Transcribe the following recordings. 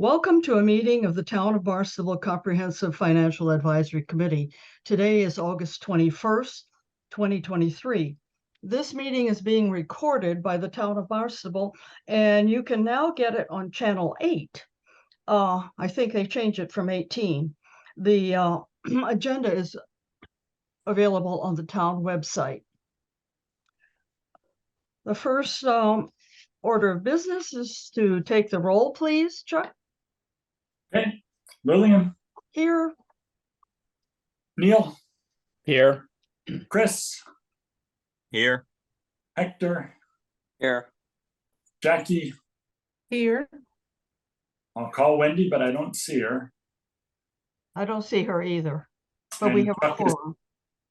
Welcome to a meeting of the Town of Barnstable Comprehensive Financial Advisory Committee. Today is August 21st, 2023. This meeting is being recorded by the Town of Barnstable, and you can now get it on Channel 8. I think they changed it from 18. The agenda is available on the town website. The first order of business is to take the roll, please, Chuck. Okay, Lillian. Here. Neil. Here. Chris. Here. Hector. Here. Jackie. Here. I'll call Wendy, but I don't see her. I don't see her either, but And we have a Chuck is- quorum.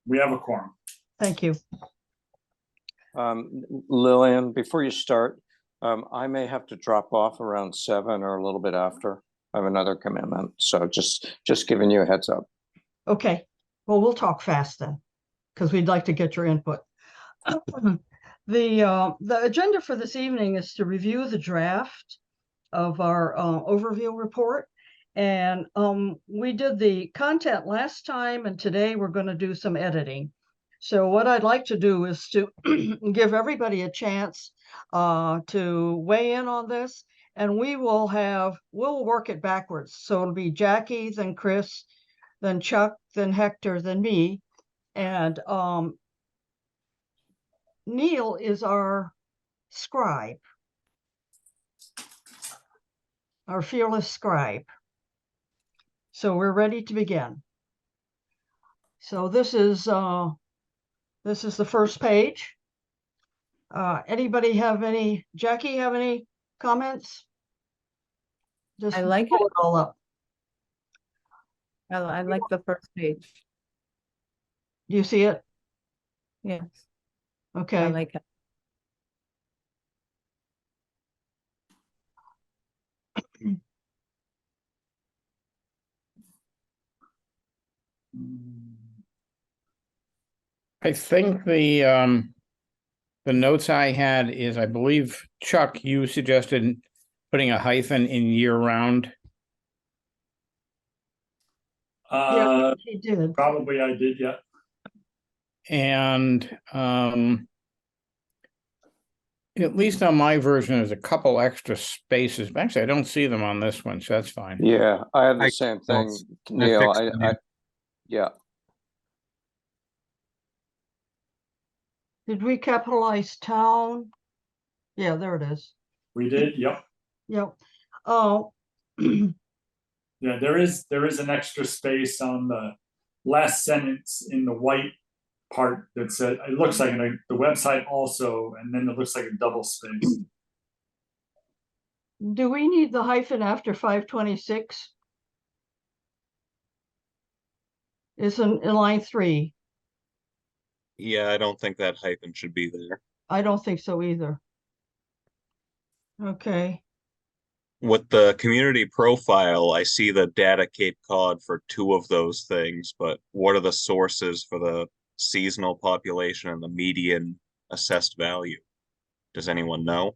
We have a quorum. Thank you. Lillian, before you start, I may have to drop off around 7 or a little bit after. I have another commitment, so just giving you a heads up. Okay, well, we'll talk fast then, because we'd like to get your input. The agenda for this evening is to review the draft of our overview report. And we did the content last time, and today we're going to do some editing. So what I'd like to do is to give everybody a chance to weigh in on this, and we'll work it backwards. So it'll be Jackie, then Chris, then Chuck, then Hector, then me. And Neil is our scribe, our fearless scribe. So we're ready to begin. So this is the first page. Anybody have any, Jackie, have any comments? Just I like pull it. all up. I like the first page. Do you see it? Yes, I Okay. like it. I think the notes I had is, I believe, Chuck, you suggested putting a hyphen in year round. Yeah, he did. Probably I did, yeah. And at least on my version, there's a couple extra spaces. Actually, I don't see them on this one, so that's fine. Yeah, I have the I- same well, thing, Neil. fixed it, yeah. Yeah, Did we capitalize town? Yeah, there it is. We did, yep. Yep. Oh, Yeah, there is an extra space on the last sentence in the white part that said, it looks like the website also, and then it looks like a double space. do we need the hyphen after 526? It's in line 3. Yeah, I don't think that hyphen should be there. I don't think so either. Okay. With the community profile, I see the data Cape Cod for 2 of those things, but what are the sources for the seasonal population and the median assessed value? Does anyone know?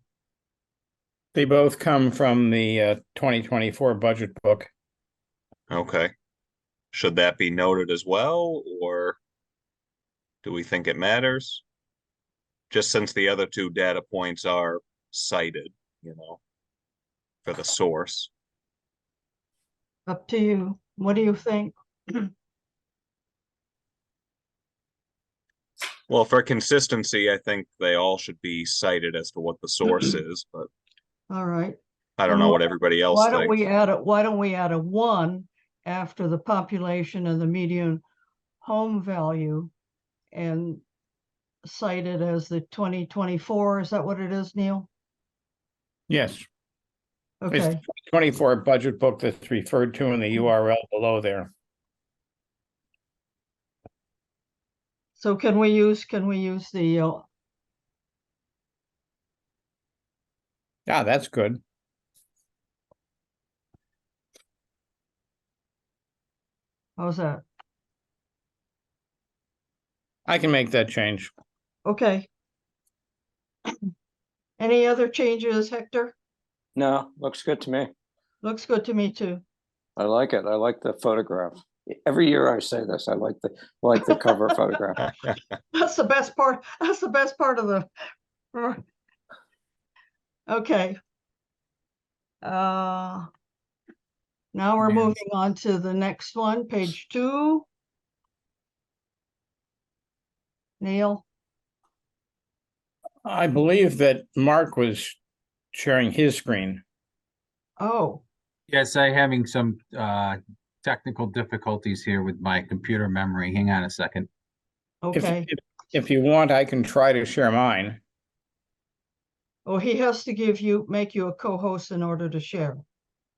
They both come from the 2024 budget book. Okay. Should that be noted as well, or do we think it matters? Just since the other 2 data points are cited, for the source. Up to you. What do you think? Well, for consistency, I think they all should be cited as to what the source is, but All right. I don't know what everybody else Why don't thinks. why don't we add a 1 after the population and the median home value and cite it as the 2024? Is that what it is, Neil? Yes, it's Okay. the 24 budget book that's referred to in the URL below there. So can we use the Yeah, that's good. how's that? I can make that change. Okay. Any other changes, Hector? No, looks good to me. Looks good to me too. I like it. I like the photograph. Every year I say this, I like the cover photograph. That's the best part. That's the best part of the. Okay. Now we're Yeah. moving on to the next one, page 2. Neil, I believe that Mark was sharing his screen. oh, Yes, I'm having some technical difficulties here with my computer memory. Hang on a second. okay. If you want, I can try to share mine. Oh, he has to make you a co-host in order to share.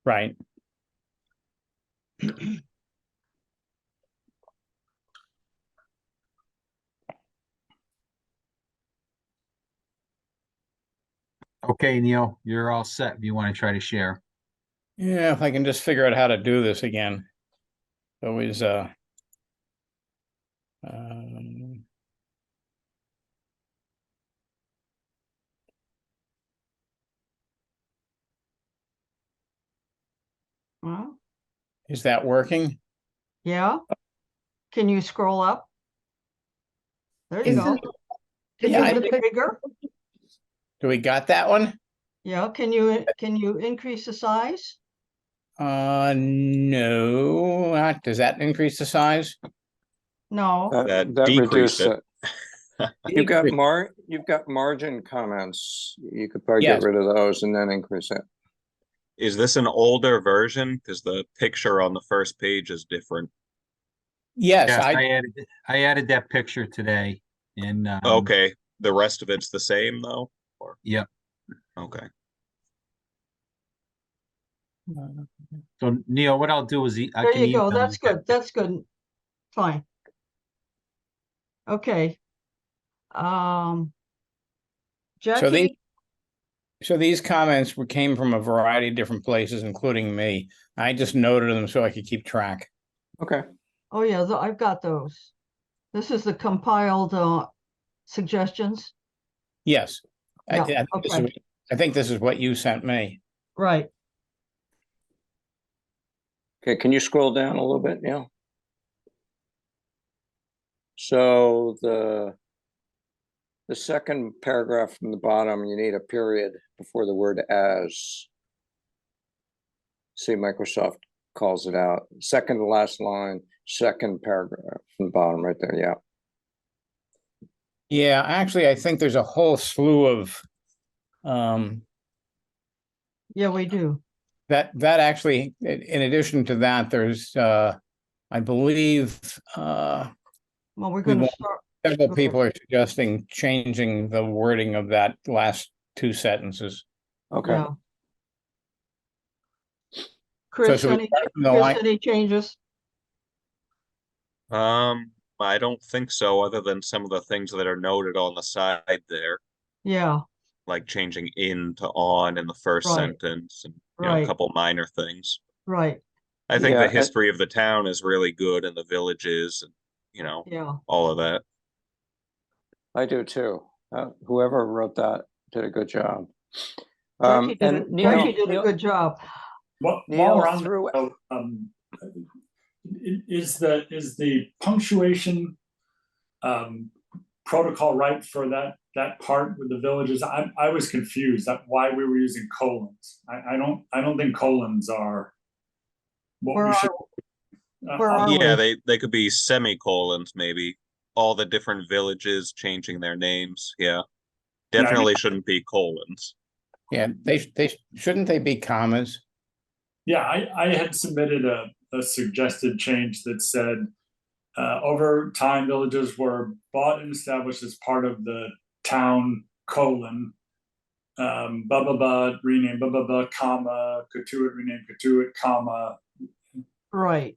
Right. Okay, Neil, you're all set if you want to try to share. Yeah, if I can just figure out how to do this again. Always um, Well, is that working? yeah. Can you scroll up? There you Is go. it- Can Yeah, you I make it bigger? Do we got that one? Yeah, can you increase the size? No, does that increase the size? No, That That decreased reduced it. it. You've got margin comments. You could probably Yes. get rid of those and then increase it. Is this an older version? Because the picture on the first page is different. Yes, Yes, I added that picture today in Okay, the rest of it's the same though? Or, Yep. okay. So Neil, what I'll do is I there can you go. email That's you good. That's good. Fine. Okay. So Jackie, these comments came from a variety of different places, including me. I just noted them so I could keep track. Okay. oh yeah, I've got those. This is the compiled suggestions. Yes. Yeah, I think this is what you sent me. Right. Okay, can you scroll down a little bit, Neil? So the second paragraph from the bottom, you need a period before the word as. See, Microsoft calls it out. Second to last line, second paragraph from the bottom right there. Yeah. Yeah, actually, I think there's a whole slew of Yeah, we do. that actually, in addition to that, there's I believe Well, we're we going to want- start. several Go ahead. people are suggesting changing the wording of that last 2 sentences. Okay. Yeah. Chris, should we start from the line? any changes? I don't think so, other than some of the things that are noted on the side there, Yeah, like changing in to on in the first Right. sentence and a right, couple minor things. right. I think Yeah, the history of the town is really good and the villages and Yeah. all of that. I do too. Whoever wrote that did a good job. Jackie did, and Jackie did a good job. While Neil we're on threw- that, is the punctuation protocol right for that part with the villages? I was confused that why we were using colons. I don't think colons are what Where we should. where are we? Yeah, they could be semicolons, maybe. All the different villages changing their names. Yeah. Definitely shouldn't be colons. Yeah, they shouldn't they be commas? Yeah, I had submitted a suggested change that said over time villages were bought and established as part of the town colon blah blah blah rename blah blah blah comma Katuitt rename Katuitt comma, Right.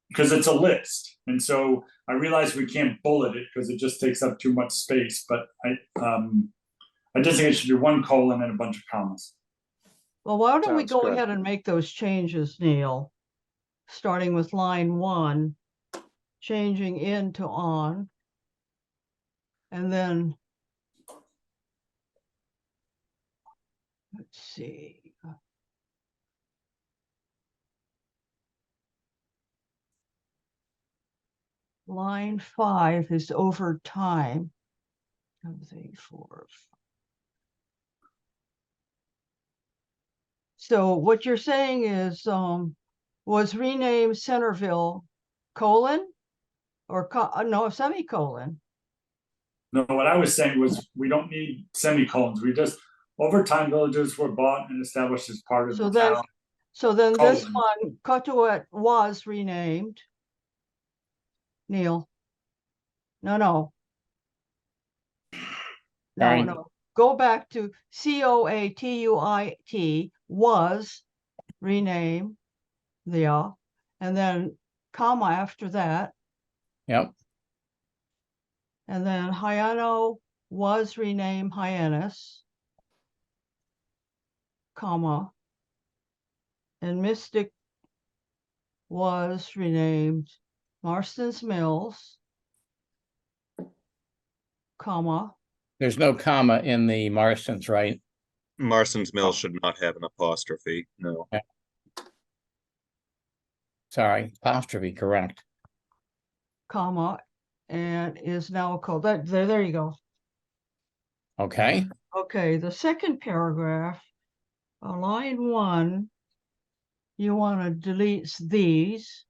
because it's a list, and so I realize we can't bullet it because it just takes up too much space, but I just think it should be 1 colon and a bunch of commas. Well, why don't we Sounds go good. ahead and make those changes, Neil? Starting with line 1, changing in to on. And then, let's see. line 5 is over time. 1, 2, 3, 4. So what you're saying is, was renamed Centerville, colon, or no, semicolon. No, what I was saying was, we don't need semicolons, we just, overtime villages were bought and established as part of So the then, town. so then this Colon. one, Cotuit was renamed. Neil. No. Sorry. No. Go back to Coatuit was renamed the, and then comma after that, Yep, and then Hyano was renamed Hyannis, comma, and Mystic was renamed Marston's Mills, comma, there's no comma in the Marston's, right? Marston's Mill should not have an apostrophe, no. Sorry, apostrophe, correct. comma, and is now called that. There you go. Okay, Okay, the second paragraph, line 1, you want to delete these,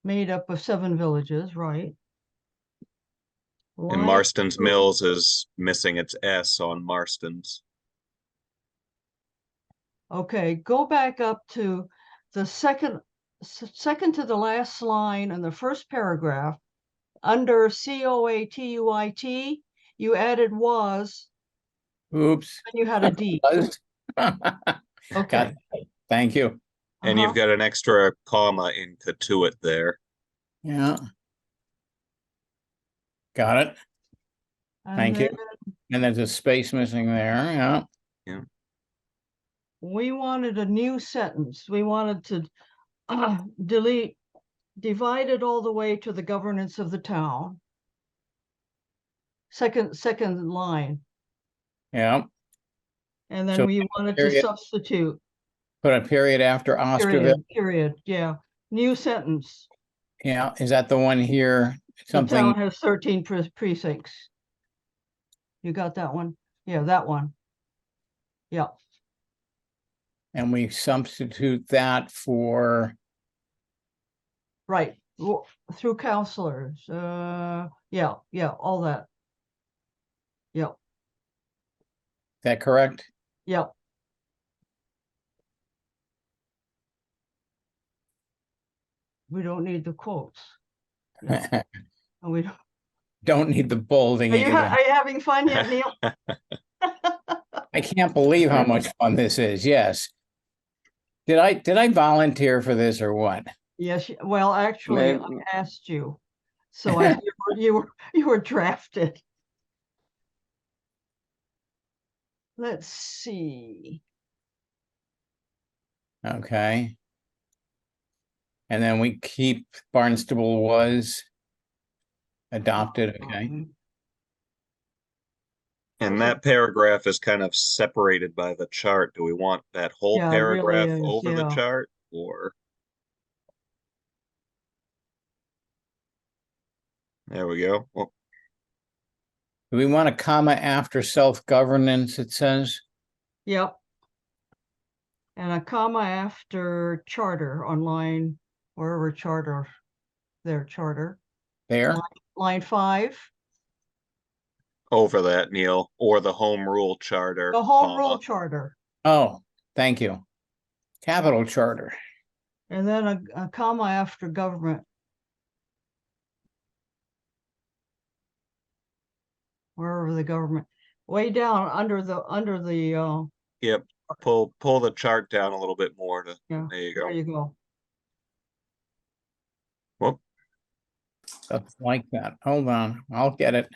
made up of 7 villages, right? And Line Marston's 2, Mills is missing its S on Marston's. okay, go back up to the second to the last line in the first paragraph. Under Coatuit, you added was, oops. and you had a D. Was. Okay. Got it. Thank you. And you've uh-huh. got an extra comma in Cotuit there. Yeah. Got it. And Thank you. then And there's a space missing there, yeah. we wanted a new sentence. We wanted to delete, divided all the way to the governance of the town. Second line. Yeah, And then So we wanted to period. substitute Put a period after Oscarville. period, yeah. New sentence. Yeah, is that the one here? The town Something, has 13 precincts. You got that one? Yeah, that one. Yeah, and we substitute that for, right. Through counselors. Yeah, all that. Yeah, is that correct? yeah. We don't need the quotes. Yeah. And we don't. Don't need the bolding Are you either. are you having fun yet, Neil? I can't believe how much fun this is, yes. Did I volunteer for this or what? Yes, well, actually, I Maybe- asked you. So you were drafted. Let's see. Okay. And then we keep Barnstable was adopted, okay? And that paragraph is kind of separated by the chart. Do we want that whole Yeah, it really paragraph is, over the yeah. chart, or? There we go. Well, Do we want a comma after self-governance, it says? Yep. And a comma after charter on line, wherever charter, their charter. There? Line 5, over that, Neil, or the home rule charter, the home comma. rule charter. Oh, thank you. Capital charter. And then a comma after government. Wherever the government, way down under the, Yep, pull the chart down a little bit more to, yeah, there you there go. you go. Whoop, Stuff like that. Hold on, I'll get it.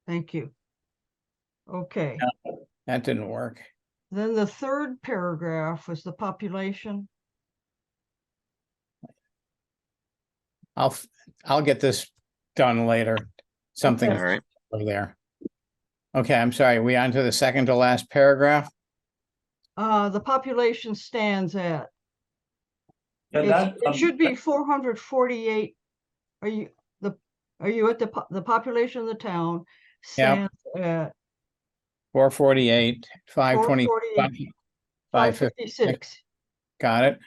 Thank you. Okay, That didn't work. then the third paragraph was the population. I'll get this done later. Something all right. over there. Okay, I'm sorry. We on to the second to last paragraph? The population stands at, Yeah, that, It should be 448. Are you, are you at the population of the town Yep. stands at 448, 520, 448, 556. 556? Got it.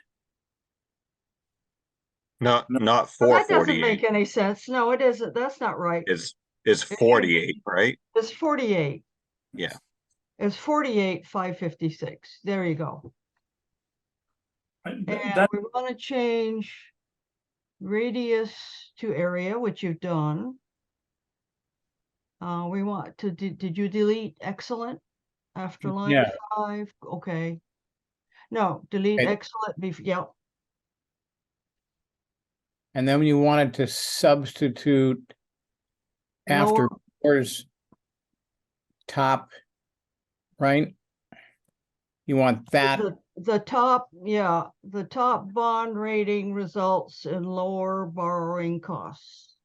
Not No. not Well, four that doesn't make 48 any sense. No, it isn't. That's not right. is It should 48, be- right? It's 48. Yeah. It's 48, 556. There you go. And that, we want to change radius to area, which you've done. We want to, did you delete excellent after line No. 5? Okay. No, delete Okay. excellent, yeah, And then when you wanted to substitute after lower, where's top, right? You want that, the top, yeah, the top bond rating results in lower borrowing costs.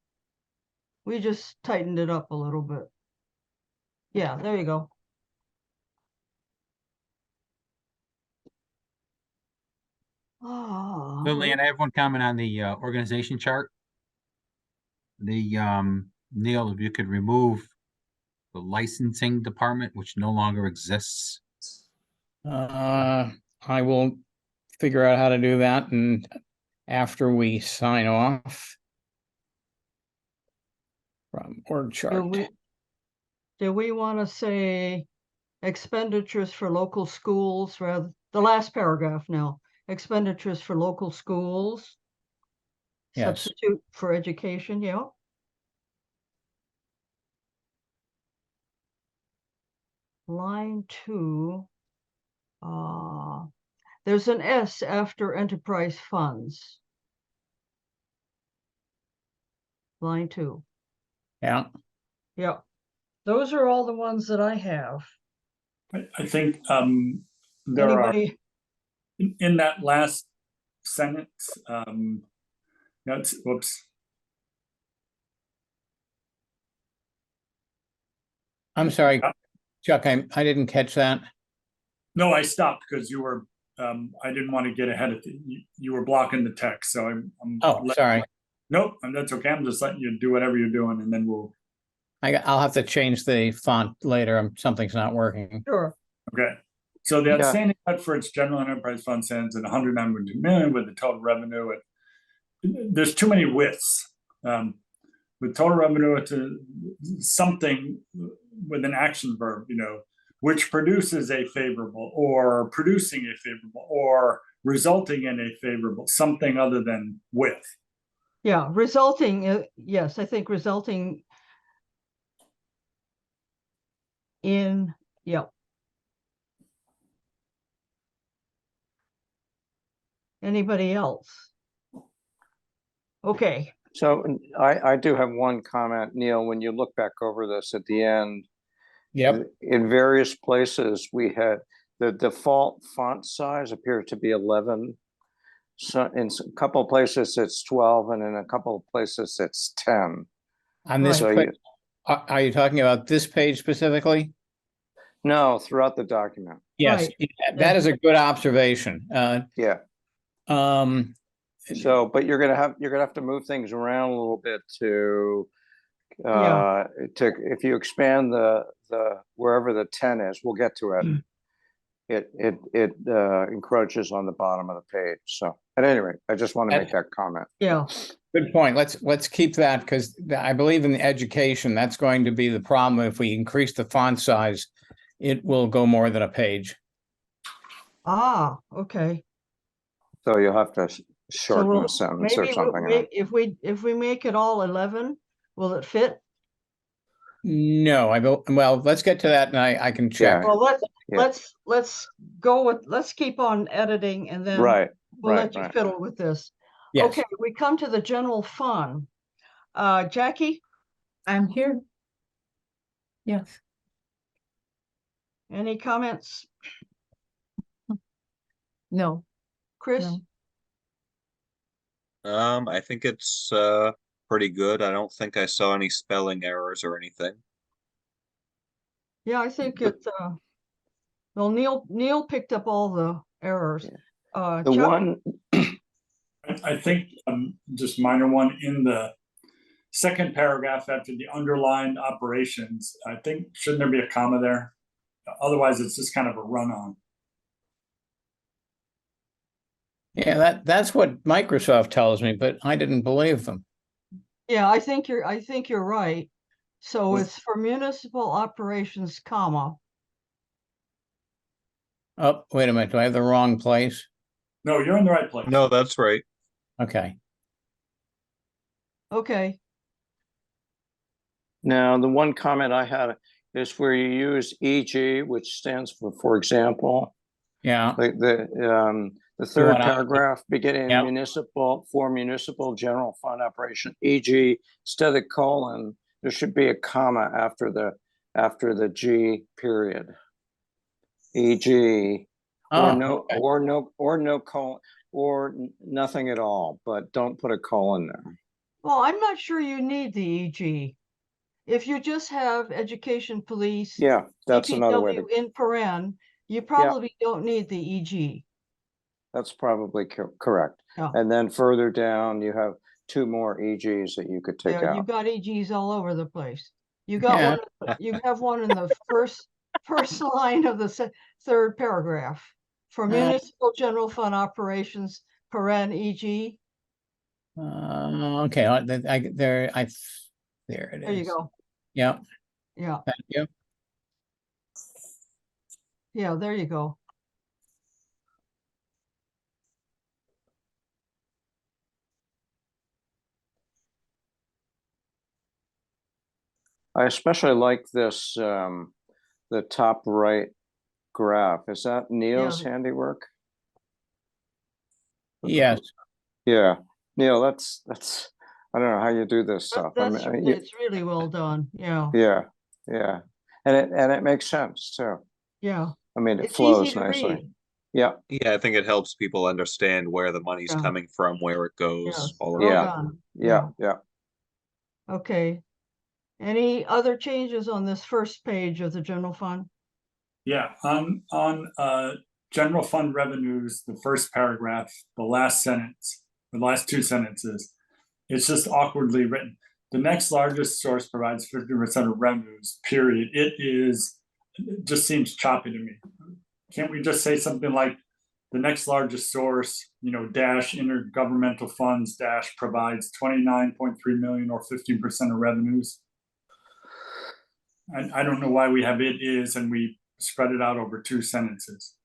We just tightened it up a little bit. Yeah, there you go. Ah, Lillian, I have one comment on the organization chart. The Neil, if you could remove the licensing department, which no longer exists. I will figure out how to do that and after we sign off from org chart. do we want to say expenditures for local schools rather, the last paragraph now, expenditures for local schools? Yes. Substitute for education, yeah. Line 2, there's an S after enterprise funds. Line 2, Yeah. yeah. Those are all the ones that I have. I think, there are, Anybody, in that last sentence, that's, whoops. I'm sorry, Chuck, I didn't catch that. No, I stopped because you were, I didn't want to get ahead of you. You were blocking the text, so I'm. Oh, sorry. Nope, and that's okay. I'm just letting you do whatever you're doing, and then we'll. I'll have to change the font later. Something's not working. sure, Okay. So the Yeah. outstanding debt for its general enterprise fund stands at 109.2 million with the total revenue at. There's too many widths. With total revenue to something with an action verb, which produces a favorable or producing a favorable or resulting in a favorable, something other than with. yeah, resulting, yes, I think resulting in, yeah. Anybody else? Okay, So I do have one comment, Neil, when you look back over this at the end, Yep. in various places, we had the default font size appeared to be 11. So in a couple of places it's 12 and in a couple of places it's 10. On this, So Right. you, are you talking about this page specifically? no, throughout the document. Yes, Right. that is a good observation. Yeah. Um, So, but you're gonna have to move things around a little bit to Yeah. if you expand the wherever the 10 is, we'll get to it. It encroaches on the bottom of the page. So at any rate, I just want to make that comment. Yeah, good point. Let's keep that because I believe in the education, that's going to be the problem. If we increase the font size, it will go more than a page. okay. So you'll have to shorten we'll- a sentence or Maybe something. if we make it all 11, will it fit? No, well, let's get to that and I can check. Well, Yeah. let's keep on editing and then Right, we'll right, let you right. fiddle with this. Yes. Okay, we come to the general fund. Jackie, I'm here. Yes, any comments? no, Chris? no. I think it's pretty good. I don't think I saw any spelling errors or anything. Yeah, I think it, well, Neil picked up all the errors. The Chuck? one, I think just minor one in the second paragraph after the underlined operations, I think, shouldn't there be a comma there? Otherwise, it's just kind of a run-on. Yeah, that's what Microsoft tells me, but I didn't believe them. Yeah, I think you're right. So it's for municipal operations, comma. Oh, wait a minute, do I have the wrong place? No, you're in the right place. No, that's right. Okay, Okay, Now, the one comment I had is where you use EG, which stands for example, yeah, like the You third wanna- paragraph beginning Yep. municipal general fund operation, EG, instead of colon, there should be a comma after the G period. EG, or Oh, no, okay. or no colon, or nothing at all, but don't put a colon there. well, I'm not sure you need the EG. If you just have education, police, Yeah, that's another way to, DPW in paren, you probably don't need the EG. that's probably correct. Yeah. And then further down, you have two more EGs that you could take Yeah, out. you've got EGs all over the place. You got Yeah. one, you have one in the first line of the third paragraph. For municipal general fund operations, paren EG, Okay, there it there you is. go. Yeah, Yeah, thank you. yeah, there you go. I especially like this, the top right graph. Is that Neil's the- handiwork? Yes, Yeah, Neil, that's, I don't know how you do this stuff. I That's, mean, it's really well done. Yeah, yeah, yeah. And it makes sense too. yeah. I mean, it It's easy flows to nicely. read. Yeah, Yeah, I think it helps people understand where the money's Yeah. coming from, where it Yes, goes, all of well Yeah. that. done. yeah. Okay. Any other changes on this first page of the general fund? Yeah, on general fund revenues, the first paragraph, the last sentence, the last two sentences, it's just awkwardly written. The next largest source provides 50% of revenues, period. It just seems choppy to me. Can't we just say something like the next largest source, dash intergovernmental funds dash provides 29.3 million or 15% of revenues? And I don't know why we have it is and we spread it out over two sentences.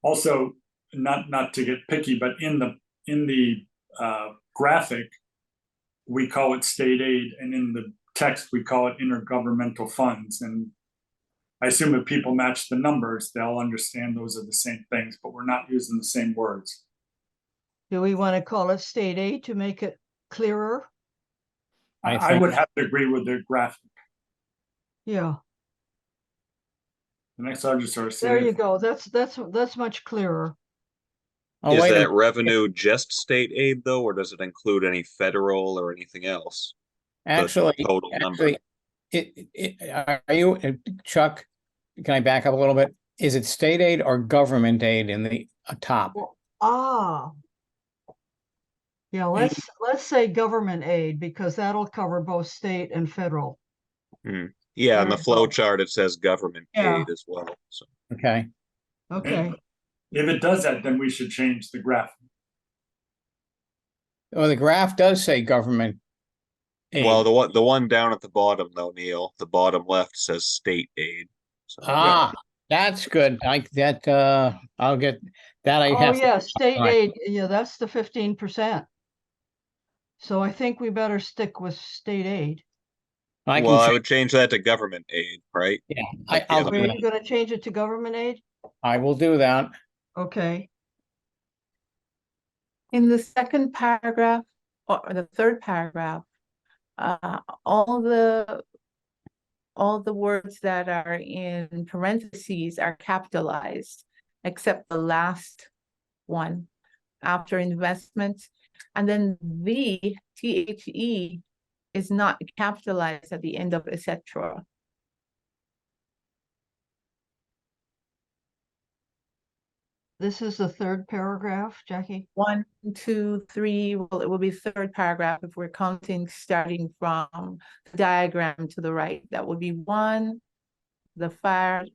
Also, not to get picky, but in the graphic, we call it state aid, and in the text we call it intergovernmental funds. And I assume if people match the numbers, they'll understand those are the same things, but we're not using the same words. Do we want to call it state aid to make it clearer? I would have to agree with the graphic. Yeah, The next largest source. there you go. That's much clearer. oh, Is wait a that minute. revenue just state aid though, or does it include any federal or anything else? Actually, total number. are you, Chuck, can I back up a little bit? Is it state aid or government aid in the top? Well, yeah, let's say government aid because that'll cover both state and federal. Yeah, on There the you flow go. chart, it says government Yeah. aid as well, so. Okay, Okay, If it does that, then we should change the graphic. well, the graph does say government aid. Well, the one down at the bottom though, Neil, the bottom left says state aid. So That's good. I'll get that. I oh have. yeah, state Alright. aid, yeah, that's the 15%. So I think we better stick with state aid. I well, I can, would change that to government aid, right? yeah, like the I'll other do Are that. you gonna change it to government aid? I will do that. Okay, In the second paragraph or the third paragraph, all the words that are in parentheses are capitalized, except the last one after investments. And then the THE is not capitalized at the end of etc. This is the third paragraph, Jackie? 1, 2, 3, well, it will be third paragraph if we're counting starting from the diagram to the right. That would be 1, the fire.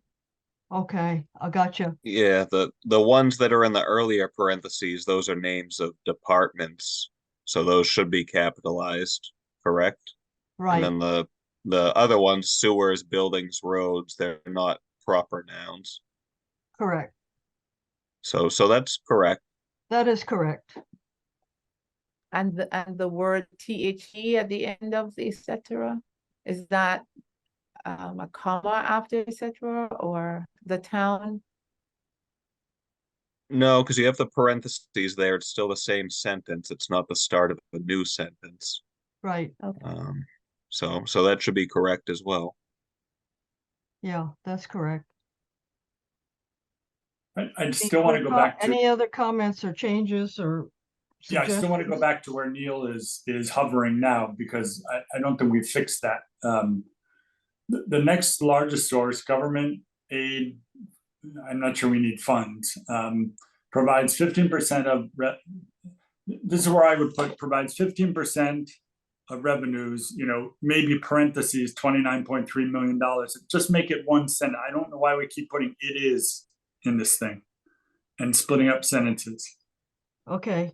Okay, I got you. Yeah, the ones that are in the earlier parentheses, those are names of departments. So those should be capitalized, correct? And Right, then the other ones, sewers, buildings, roads, they're not proper nouns. correct. So that's correct. That is correct. And the word THE at the end of the et cetera, is that a comma after et cetera, or the town? No, because you have the parentheses there. It's still the same sentence. It's not the start of a new sentence. Right, Okay. So that should be correct as well. yeah, that's correct. I still want to go back to, Any other comments or changes or yeah, I still want to go suggestions? back to where Neil is hovering now, because I don't think we've fixed that. The next largest source, government aid, I'm not sure we need funds, provides 15% of, this is where I would put, provides 15% of revenues, maybe parentheses, $29.3 million. Just make it one sentence. I don't know why we keep putting "it is" in this thing and splitting up sentences. Okay,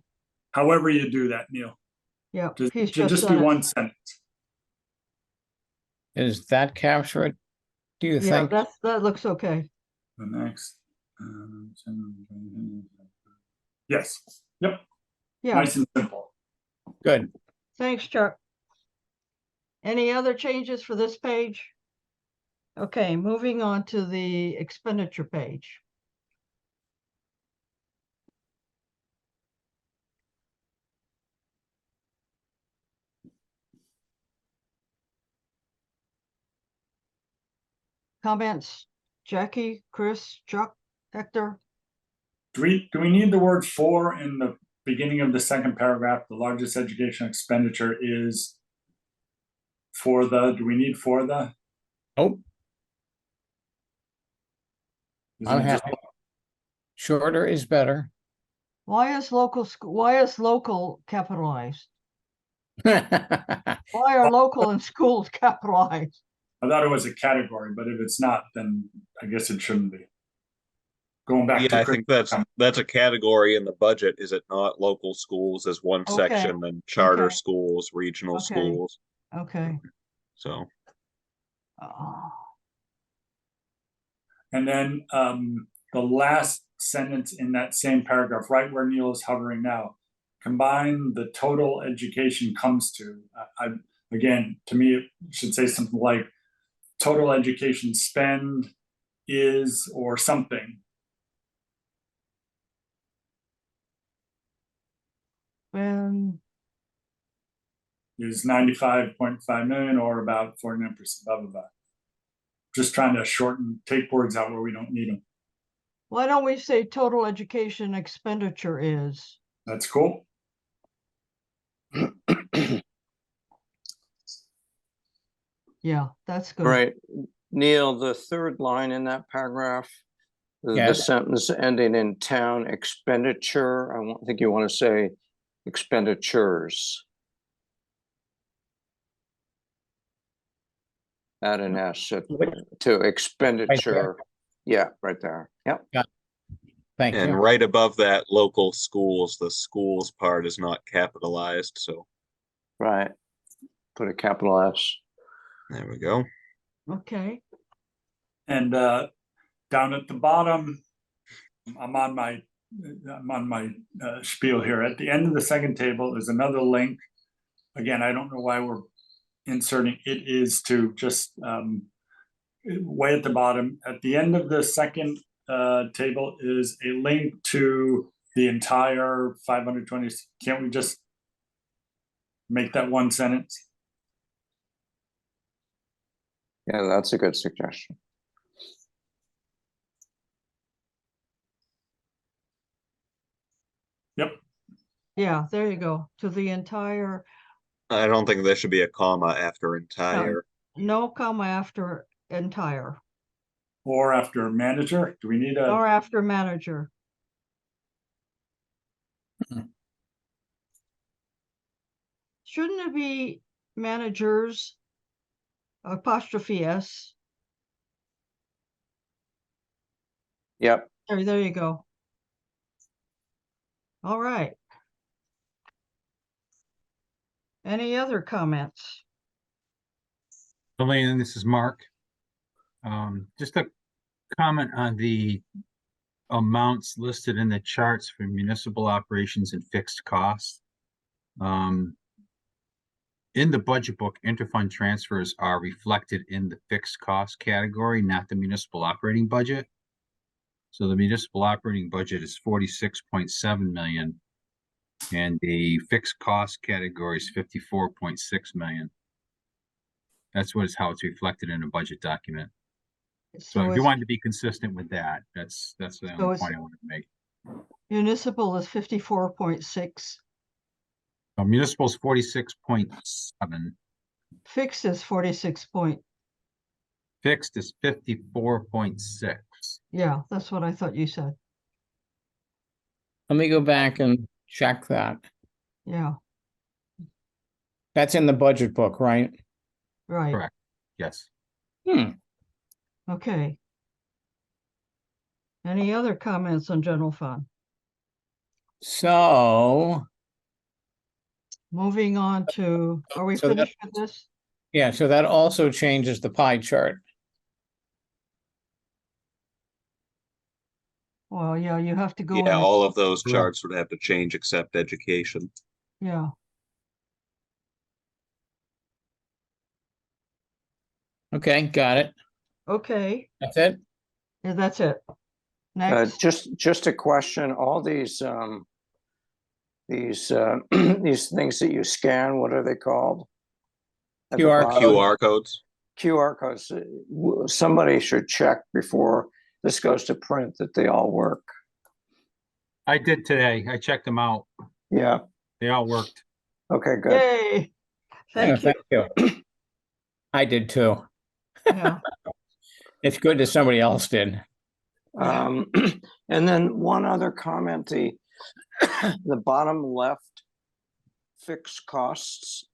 However you do that, Neil, yeah, just he's should just just be done it. one sentence. Does that capture it? Do you Yeah, think? that looks okay. The next, yes, yep, Yeah, nice and simple. Good. thanks, Chuck. Any other changes for this page? Okay, moving on to the expenditure page. Comments, Jackie, Chris, Chuck, Hector? Do we need the word "for" in the beginning of the second paragraph? The largest education expenditure is for the, do we need "for the"? Oh, Isn't I'm it just, happy. Shorter is better. Why is local capitalized? Why are local and schools capitalized? I thought it was a category, but if it's not, then I guess it shouldn't be. Going back Yeah, to I Chris, think that's a category in the budget, is it not? Local schools as one Okay, section, then charter okay. schools, regional Okay. schools. Okay. So Oh, and then the last sentence in that same paragraph, right where Neil is hovering now, combine the total education comes to. Again, to me, it should say something like total education spend is, or something. and Is 95.5 million, or about 49%, blah, blah, blah. Just trying to take words out where we don't need them. why don't we say total education expenditure is? That's cool. Yeah, that's good. Right, Neil, the third line in that paragraph, the Yes. sentence ending in town expenditure, I think you want to say expenditures. Add an S to expenditure. Yeah, right there. Yep. Thank and you. right above that, local schools, the schools part is not capitalized. So Right. Put a capital S. there we go. Okay, And down at the bottom, I'm on my spiel here. At the end of the second table is another link. Again, I don't know why we're inserting "it is" to just way at the bottom. At the end of the second table is a link to the entire 520. Can't we just make that one sentence? Yeah, that's a good suggestion. Yep. yeah, there you go, to the entire, I don't think there should be a comma after entire. no comma after entire, Or after manager. Do we need a? or after manager. Shouldn't it be managers apostrophe S? Yep. There you go. All right. Any other comments? Elaine, this is Mark. Just a comment on the amounts listed in the charts for municipal operations and fixed costs. In the budget book, interfund transfers are reflected in the fixed cost category, not the municipal operating budget. So the municipal operating budget is 46.7 million. And the fixed cost category is 54.6 million. That's how it's reflected in a budget document. So if you it's wanted to be consistent with that, that's the So only it's- point I wanted to make. municipal is 54.6, Municipal is 46.7, fixed is 46 point. fixed is 54.6. Yeah, that's what I thought you said. Let me go back and check that. Yeah, That's in the budget book, right? right. Correct. Yes. Okay. Any other comments on general fund? So, Moving on to, are we So that- finished with this? yeah, so that also changes the pie chart. Well, yeah, you have to go. Yeah, in- all of those Correct. charts would have to change except education. Yeah, Okay, got it. okay, That's it. yeah, that's it. Next, Just a question, all these these things that you scan, what are they called? At the QR bottom? QR codes. QR codes, somebody should check before this goes to print that they all work. I did today. I checked them out. Yeah, They all worked. okay, good. yay. Yeah, Thank you. you. I did too. Yeah, It's good that somebody else did. And then one other comment, the bottom left fixed costs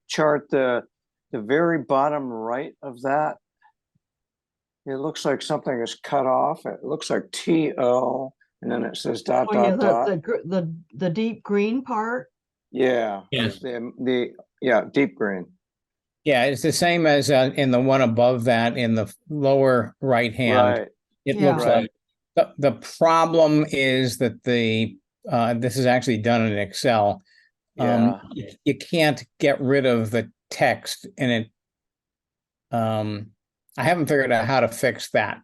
chart, the very bottom right of that, it looks like something is cut off. It looks like TO, and then it says dot, oh, yeah, dot, dot. the deep green part, Yeah. Yes. Yeah, deep green. Yeah, it's the same as in the one above that in the lower right hand. Right, It Yeah. looks Right. like the problem is that this is actually done in Excel. yeah, You can't get rid of the text and it. I haven't figured out how to fix that.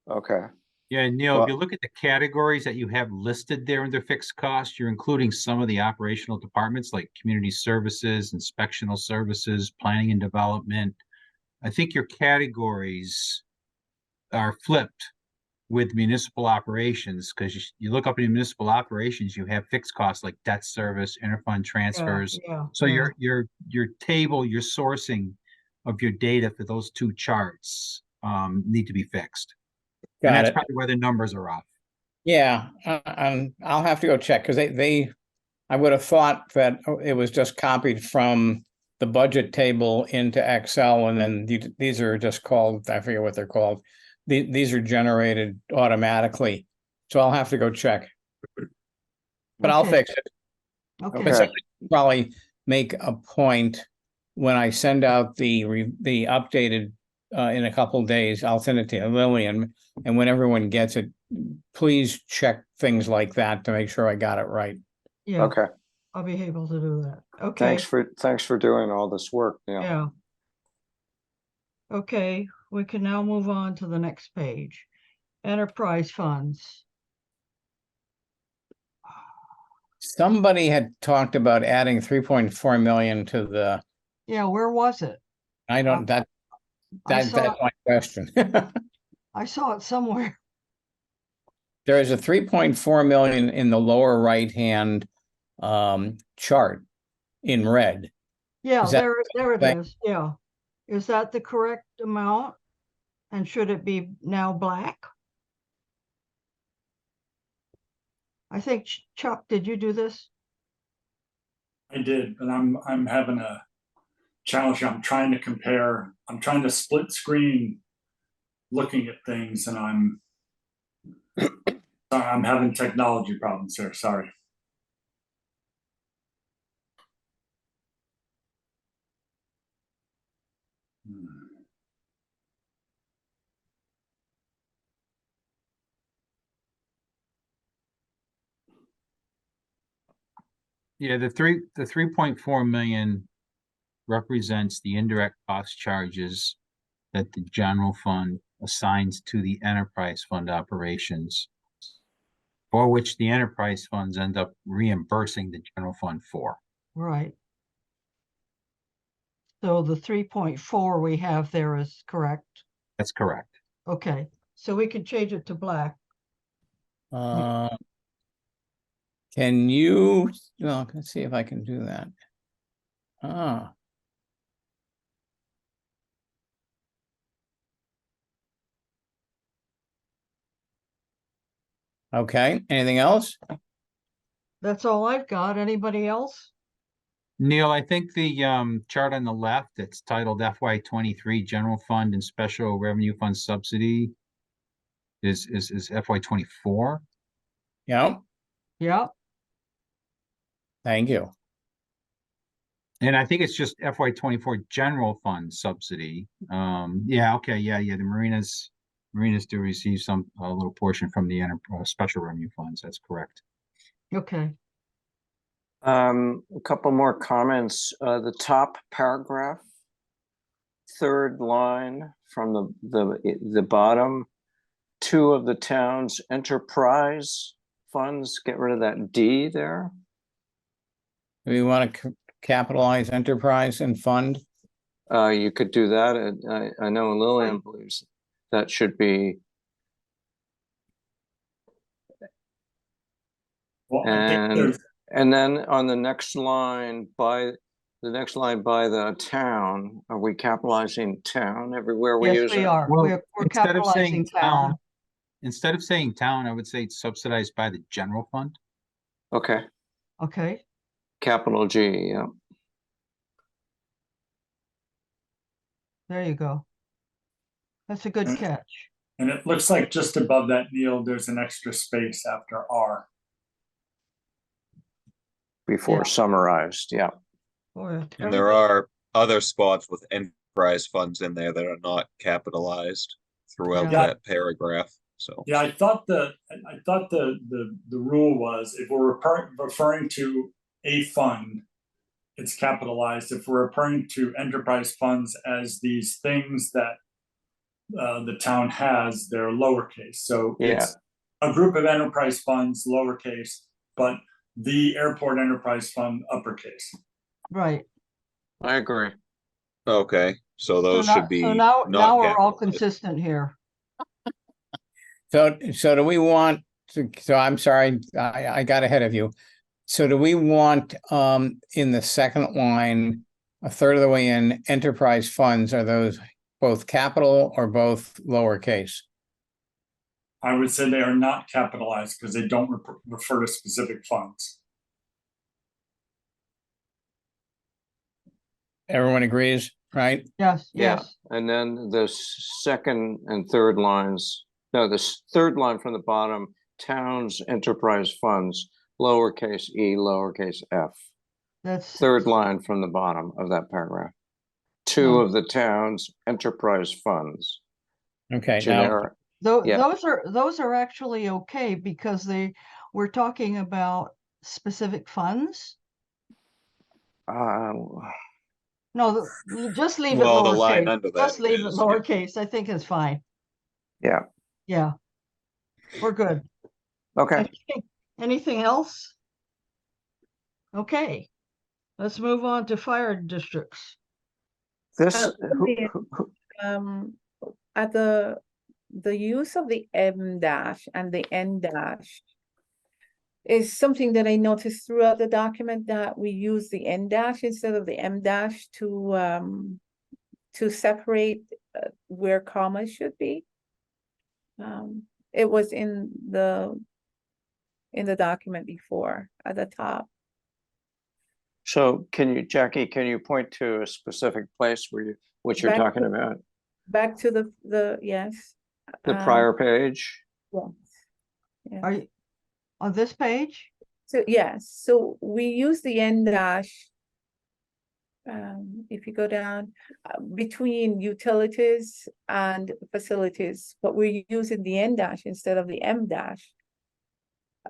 okay, Yeah, Neil, if Well- you look at the categories that you have listed there under fixed costs, you're including some of the operational departments like community services, inspectional services, planning and development. I think your categories are flipped with municipal operations, because you look up in municipal operations, you have fixed costs like debt service, interfund transfers. yeah. So yeah. your table, your sourcing of your data for those two charts need to be fixed. And Got that's it. probably where the numbers are off. Yeah, I'll have to go check because I would have thought that it was just copied from the budget table into Excel, and then these are just called, I forget what they're called. These are generated automatically, so I'll have to go check. But I'll Okay, fix it. Okay, Okay. Somebody probably make a point when I send out the updated in a couple of days. I'll send it to Lillian, and when everyone gets it, please check things like that to make sure I got it right. yeah, okay. I'll be able to do that. Okay, Thanks for doing all this work, yeah. yeah. Okay, we can now move on to the next page. Enterprise funds. Somebody had talked about adding 3.4 million to the. Yeah, where was it? I don't I that's saw, my question. I saw it somewhere. There is a 3.4 million in the lower right hand chart in red. Yeah, Is that there it thing? is, yeah. Is that the correct amount? And should it be now black? I think Chuck, did you do this? I did, but I'm having a challenge. I'm trying to compare. I'm trying to split screen, looking at things, and I'm having technology problems here. Sorry. Yeah, the 3.4 million represents the indirect cost charges that the general fund assigns to the enterprise fund operations, for which the enterprise funds end up reimbursing the general fund for. Right. So the 3.4 we have there is correct. That's correct. Okay, so we can change it to black. Can you, well, let's see if I can do that. Ah. Okay, anything else? That's all I've got. Anybody else? Neil, I think the chart on the left, it's titled FY23 General Fund and Special Revenue Fund Subsidy is FY24. Yeah, Yeah, thank you. And I think it's just FY24 General Fund Subsidy. Yeah, okay, yeah, the marinas do receive a little portion from the special revenue funds. That's correct. okay. A couple more comments. The top paragraph, third line from the bottom, 2 of the town's enterprise funds, get rid of that D there. Do we want to capitalize enterprise and fund? You could do that. I know Lillian believes that should be. Well, I think there's And then on the next line by the town, are we capitalizing town everywhere we Yes, use we it? are. Well, We're instead of saying capitalizing town. Instead of saying town, I would say it's subsidized by the general fund. Okay, Okay, capital G, yeah. there you go. That's a good Mm. catch. and it looks like just above that, Neil, there's an extra space after R. Before Yeah. summarized, yeah. Boy, And there are other spots with enterprise funds in there that are not capitalized throughout Yeah. that paragraph. So Yeah, I thought the rule was if we're referring to a fund, it's capitalized. If we're referring to enterprise funds as these things that the town has, they're lowercase. So Yeah. it's a group of enterprise funds, lowercase, but the airport enterprise fund, uppercase. Right. I agree. okay, so those should be So now not we're all capitalized. consistent here. So do we want to, so I'm sorry, I got ahead of you. So do we want, in the second line, a third of the way in, enterprise funds, are those both capital or both lowercase? I would say they are not capitalized because they don't refer to specific funds. Everyone agrees, right? Yes, Yeah, yes. and then the second and third lines, no, the third line from the bottom, towns enterprise funds, lowercase e, lowercase f. That's Third line from the bottom of that paragraph. 2 of the town's enterprise funds. Okay, now, Generic. Yeah. those are actually okay because we're talking about specific funds. No, just leave it Well, the line lowercase. under that Just leave it is, yeah. lowercase. I think it's fine. Yeah, Yeah, we're good. okay. Anything else? Okay, let's move on to fire districts. This, At the use of the M dash and the N dash is something that I noticed throughout the document, that we use the N dash instead of the M dash to separate where commas should be. It was in in the document before at the top. So Jackie, can you point to a specific place where what you're Back talking to- about? Back to the yes. The prior page? Yes. Yes. Are you on this page? So yes, so we use the N dash. If you go down between utilities and facilities, but we're using the N dash instead of the M dash.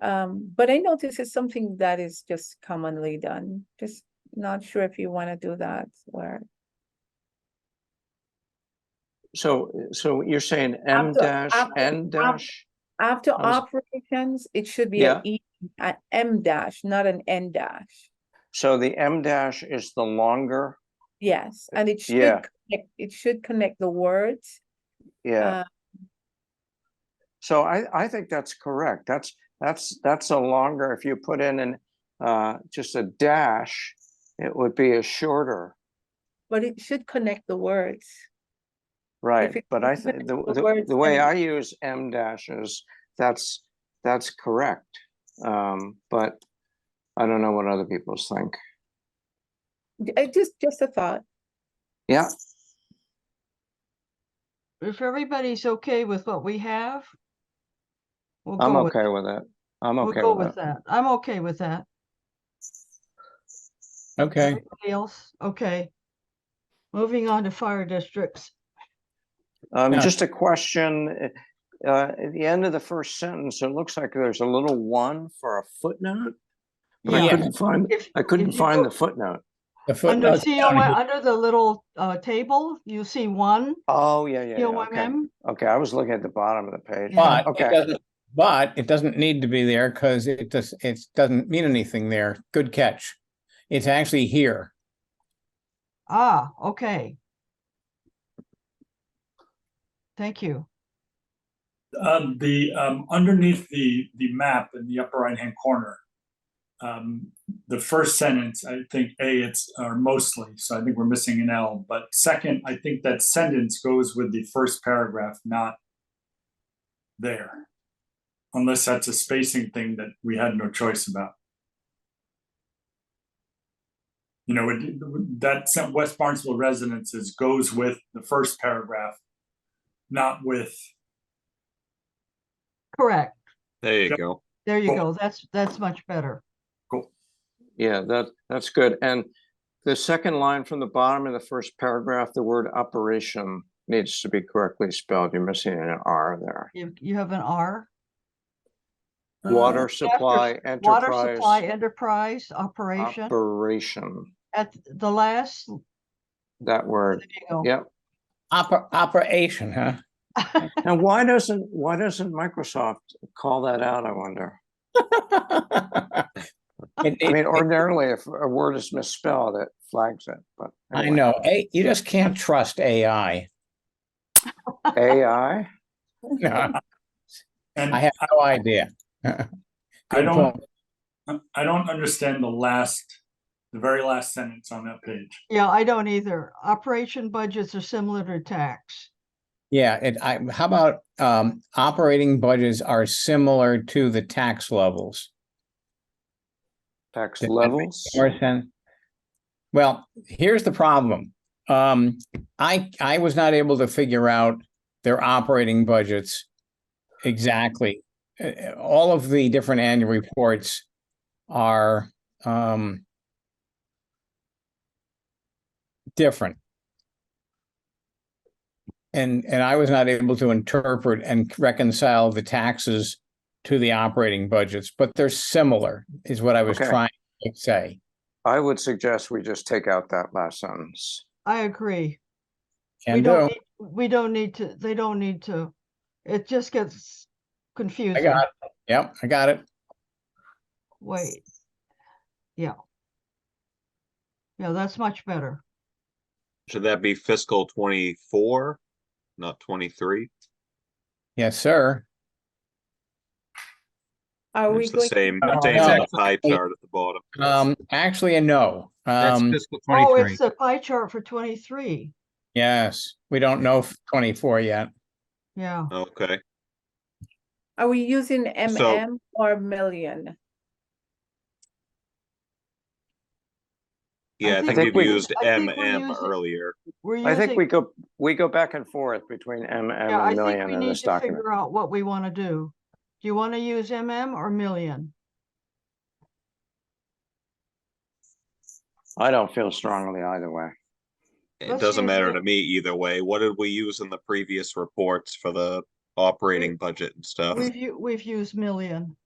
But I notice it's something that is just commonly done. Just not sure if you want to do that where. So you're saying M After- dash, after- N dash? After I was- operations, it should be Yeah. an M dash, not an N dash. So the M dash is the longer? Yes, and it should Yeah. connect the words. Yeah. So I think that's correct. That's a longer, if you put in just a dash, it would be a shorter, But it should connect the words. right? it But I doesn't think have the words the way and- I use M dashes, that's correct. But I don't know what other people think. Just a thought. Yeah, If everybody's okay with what we have, we'll I'm go with okay it. with it. I'm We'll okay go with with it. that. I'm okay with that. Okay, Everybody else? Okay. Moving on to fire districts. Yeah. Just a question, at the end of the first sentence, it looks like there's a little one for a footnote. But I Yeah. couldn't find, If- I couldn't if you find go- the footnote. the Under footnotes down COM, here. under the little table, you see one, Oh, yeah, okay. COMM. Okay, I was looking at the bottom of the page. Yeah. But it doesn't need to be there because it doesn't mean anything there. Good catch. It's actually here. Ah, okay. Thank you. Underneath the map in the upper right-hand corner, the first sentence, I think it's or mostly, so I think we're missing an L, but second, I think that sentence goes with the first paragraph, not there. Unless that's a spacing thing that we had no choice about. You know, that West Barnstable Residences goes with the first paragraph, not with. Correct. There you Yep. go. There you Cool. go. That's much better. Cool. Yeah, that's good. And the second line from the bottom of the first paragraph, the word operation needs to be correctly spelled. You're missing an R there. You have an R. Water supply Water supply enterprise enterprise operation operation, at the last. that word. There you go. Yep. Operation, huh? And why doesn't Microsoft call that out, I wonder? I mean, ordinarily, if a word is misspelled, it flags it, but I anyway. know. You just can't trust AI. AI? No, And I have no idea. I Good don't, point. I don't understand the very last sentence on that page. Yeah, I don't either. Operation budgets are similar to tax. Yeah, how about operating budgets are similar to the tax levels? Tax Does that make levels? more sense? Well, here's the problem. I was not able to figure out their operating budgets exactly. All of the different annual reports are different. And I was not able to interpret and reconcile the taxes to the operating budgets, but they're similar, is what I was Okay. trying to say. I would suggest we just take out that last sentence. I agree. Can do. We don't need to, they don't need to. It just gets I confusing. got it. Yep, I got it. Wait. Yeah. Yeah, that's much better. Should that be fiscal 24, not 23? Yes, sir. Are we It's the going? same No, exact no. pie chart at the bottom. Actually, a no. That's fiscal Oh, 23. it's the pie chart for 23. Yes, we don't know 24 yet. Yeah. Okay, Are we using MM or million? Yeah, I think think we- you've used I think we're MM using- earlier. We're I think using, we go back and forth between MM yeah, I and think million we in need this to document. figure out what we want to do. Do you want to use MM or million? I don't feel strongly either way. It Let's doesn't use matter it. to me either way. What did we use in the previous reports for the operating budget and stuff? We've used million.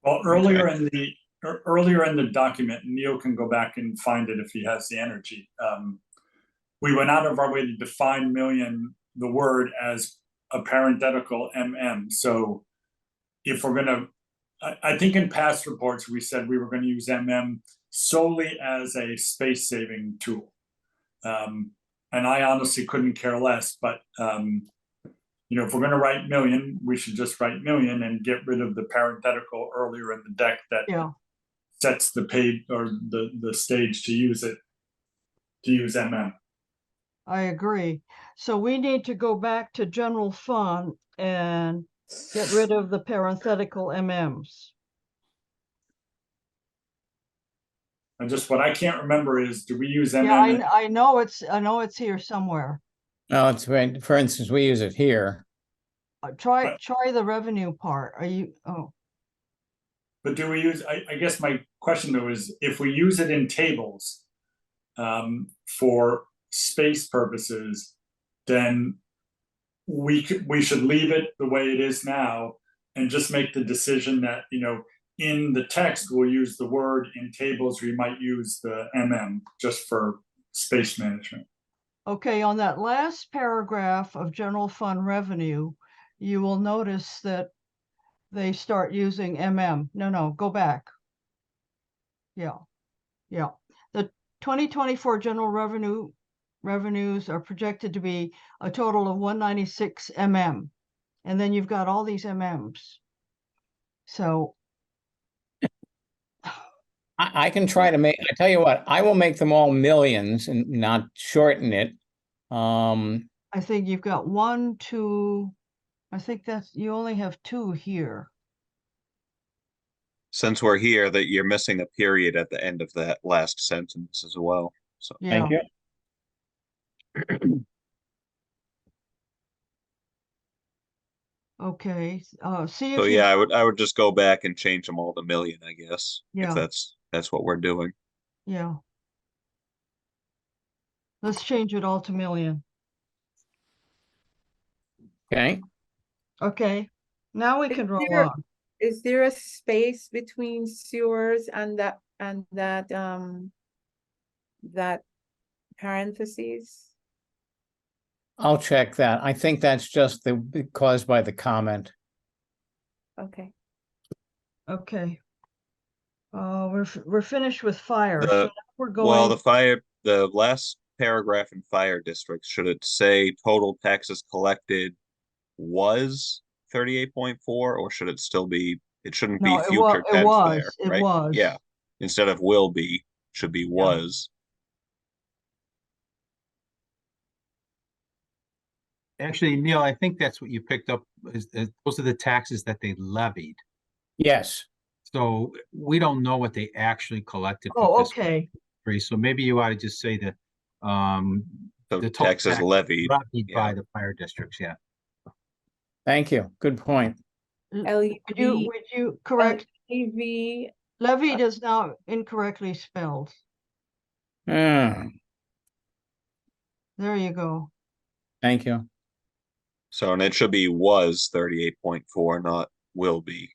Well, earlier in the document, Neil can go back and find it if he has the energy. We went out of our way to define million, the word, as a parenthetical MM. So if we're gonna, I think in past reports, we said we were gonna use MM solely as a space saving tool. And I honestly couldn't care less, but you know, if we're gonna write million, we should just write million and get rid of the parenthetical earlier in the deck that Yeah, sets the page or the stage to use it, to use MM. I agree. So we need to go back to general fund and get rid of the parenthetical MMs. And just what I can't remember is, do we use Yeah, MM? I know it's here somewhere. No, it's right. For instance, we use it here. Try the revenue part. Are you, oh, But do we use, I guess my question though is, if we use it in tables for space purposes, then we should leave it the way it is now and just make the decision that, you know, in the text, we'll use the word, in tables, we might use the MM just for space management. okay, on that last paragraph of general fund revenue, you will notice that they start using MM. No, go back. Yeah, yeah. The 2024 general revenues are projected to be a total of 196 MM. And then you've got all these MMs. So, I can try to make, I tell you what, I will make them all millions and not shorten it. I think you've got 1, 2, I think that's, you only have 2 here. Since we're here, that you're missing a period at the end of that last sentence as well. So Yeah, thank you. okay, see so if you, yeah, I would just go back and change them all to million, I guess. Yeah. If that's what we're doing. yeah. Let's change it all to million. Okay. Okay, now we Is can roll there- on. Is there a space between sewers and that parentheses? I'll check that. I think that's just caused by the comment. Okay. Okay. We're finished with fire, The- so now we're Well, going, the last paragraph in fire districts, should it say total taxes collected was 38.4, or should it still be, it shouldn't no, be future it tax was, there, it right? was. Yeah, instead of will be, should be was. Actually, Neil, I think that's what you picked up is those are the taxes that they levied. Yes. So we don't know what they actually collected. for Oh, fiscal okay, 23. So maybe you ought to just say that, So the total taxes tax levied, levied yeah. by the fire districts, yeah. Thank you. Good point. would you correct, LEV, levied is now incorrectly spelled. Hmm, There you go. thank you. So, and it should be was 38.4, not will be.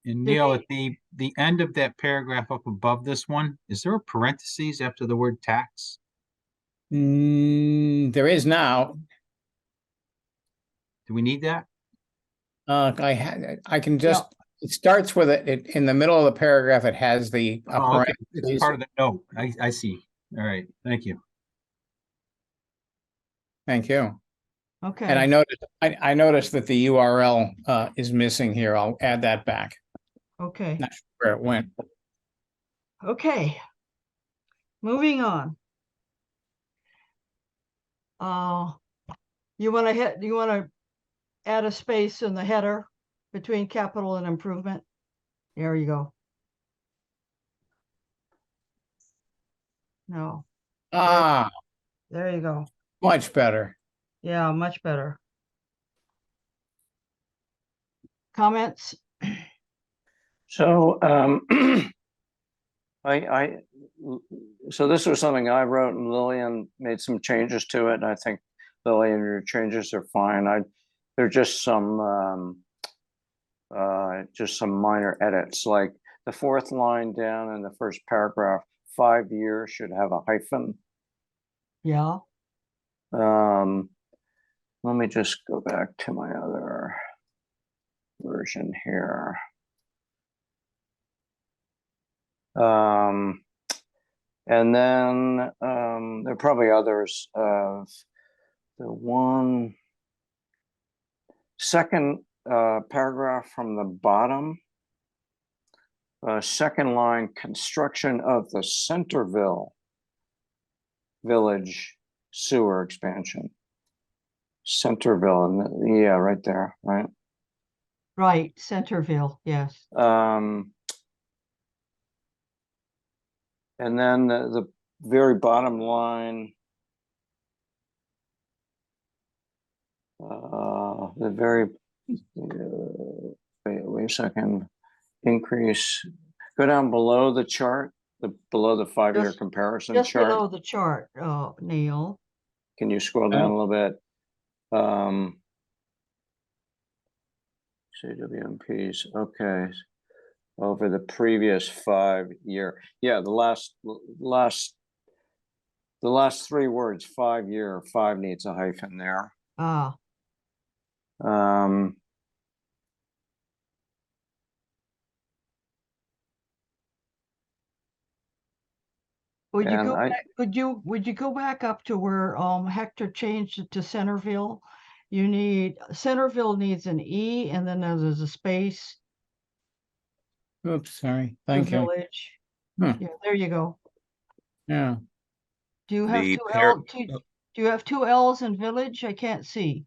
And Did Neil, we- at the end of that paragraph up above this one, is there a parentheses after the word tax? There is now. Do we need that? I can just, it starts with it in the middle of the paragraph, it has the Oh, okay. It's parentheses. part of the note. I see. All right, thank you. Thank you. Okay. And I noticed that the URL is missing here. I'll add that back. Okay, Not sure where it went. okay. Moving on. You wanna you wanna add a space in the header between capital and improvement? There you go. No, Ah, there you go. much better. Yeah, much better. Comments? So, I, so this was something I wrote and Lillian made some changes to it. And I think Lillian, your changes are fine. They're just some minor edits, like the fourth line down in the first paragraph, 5 years should have a hyphen. Yeah, Let me just go back to my other version here. And then there are probably others of the one second paragraph from the bottom. Second line, construction of the Centerville Village sewer expansion. Centerville, yeah, right there, right? right, Centerville, yes. And then the very bottom line, the very, wait a second, increase, go down below the chart, below the 5-year Just- comparison Just chart. below the chart, Neil. Can you scroll down a little bit? CWMPs, okay. Over the previous 5-year, yeah, the last 3 words, 5-year, 5 needs a hyphen there. Ah, would you And go back, would you go back up to where Hector changed it to Centerville? You need, Centerville needs an E and then there's a space, Oops, sorry. the Thank you. village. Hmm. Yeah, there you go. Yeah. Do you have The two par- L, do you have 2 L's in village? I can't see.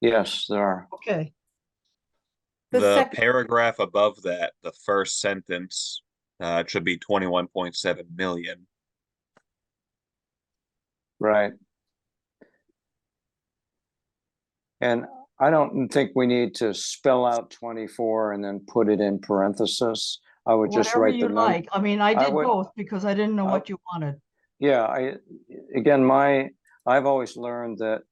yes, there are. Okay, The The second, paragraph above that, the first sentence, it should be 21.7 million. Right. And I don't think we need to spell out 24 and then put it in parentheses. I would just whatever write the you number. like. I mean, I I did would- both because I didn't know I- what you wanted. Yeah, again, I've always learned that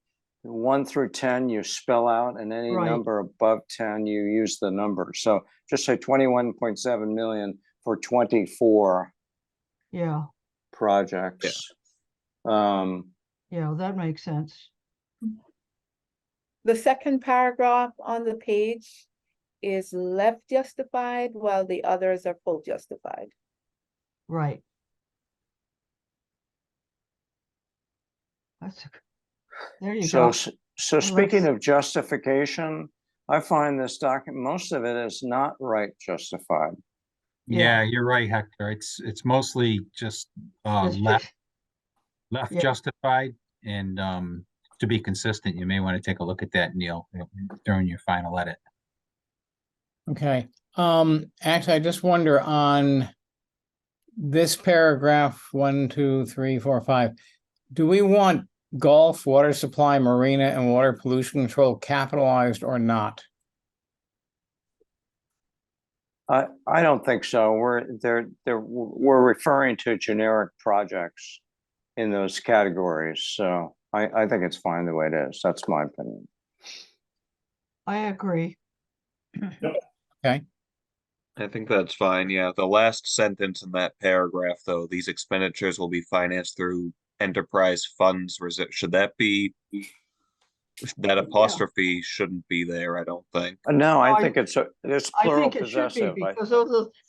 1 through 10 you spell out, and any Right. number above 10 you use the number. So just say 21.7 million for 24 Yeah, projects. yeah, that makes sense. the second paragraph on the page is left justified while the others are full justified. Right. There you So, go. so speaking of justification, I find this document, most of it is not right justified. Yeah. Yeah, you're right, Hector. It's mostly just Just- left Yeah. justified. And to be consistent, you may want to take a look at that, Neil, during your final edit. Okay. Actually, I just wonder on this paragraph, 1, 2, 3, 4, 5. Do we want golf, water supply, marina, and water pollution control capitalized or not? I don't think so. We're referring to generic projects in those categories. So I think it's fine the way it is. That's my opinion. I agree. Okay. I think that's fine. Yeah, the last sentence in that paragraph, though, these expenditures will be financed through enterprise funds. Should that be that apostrophe shouldn't be there? I don't think. No, I I- think it's I plural think it should be possessive. because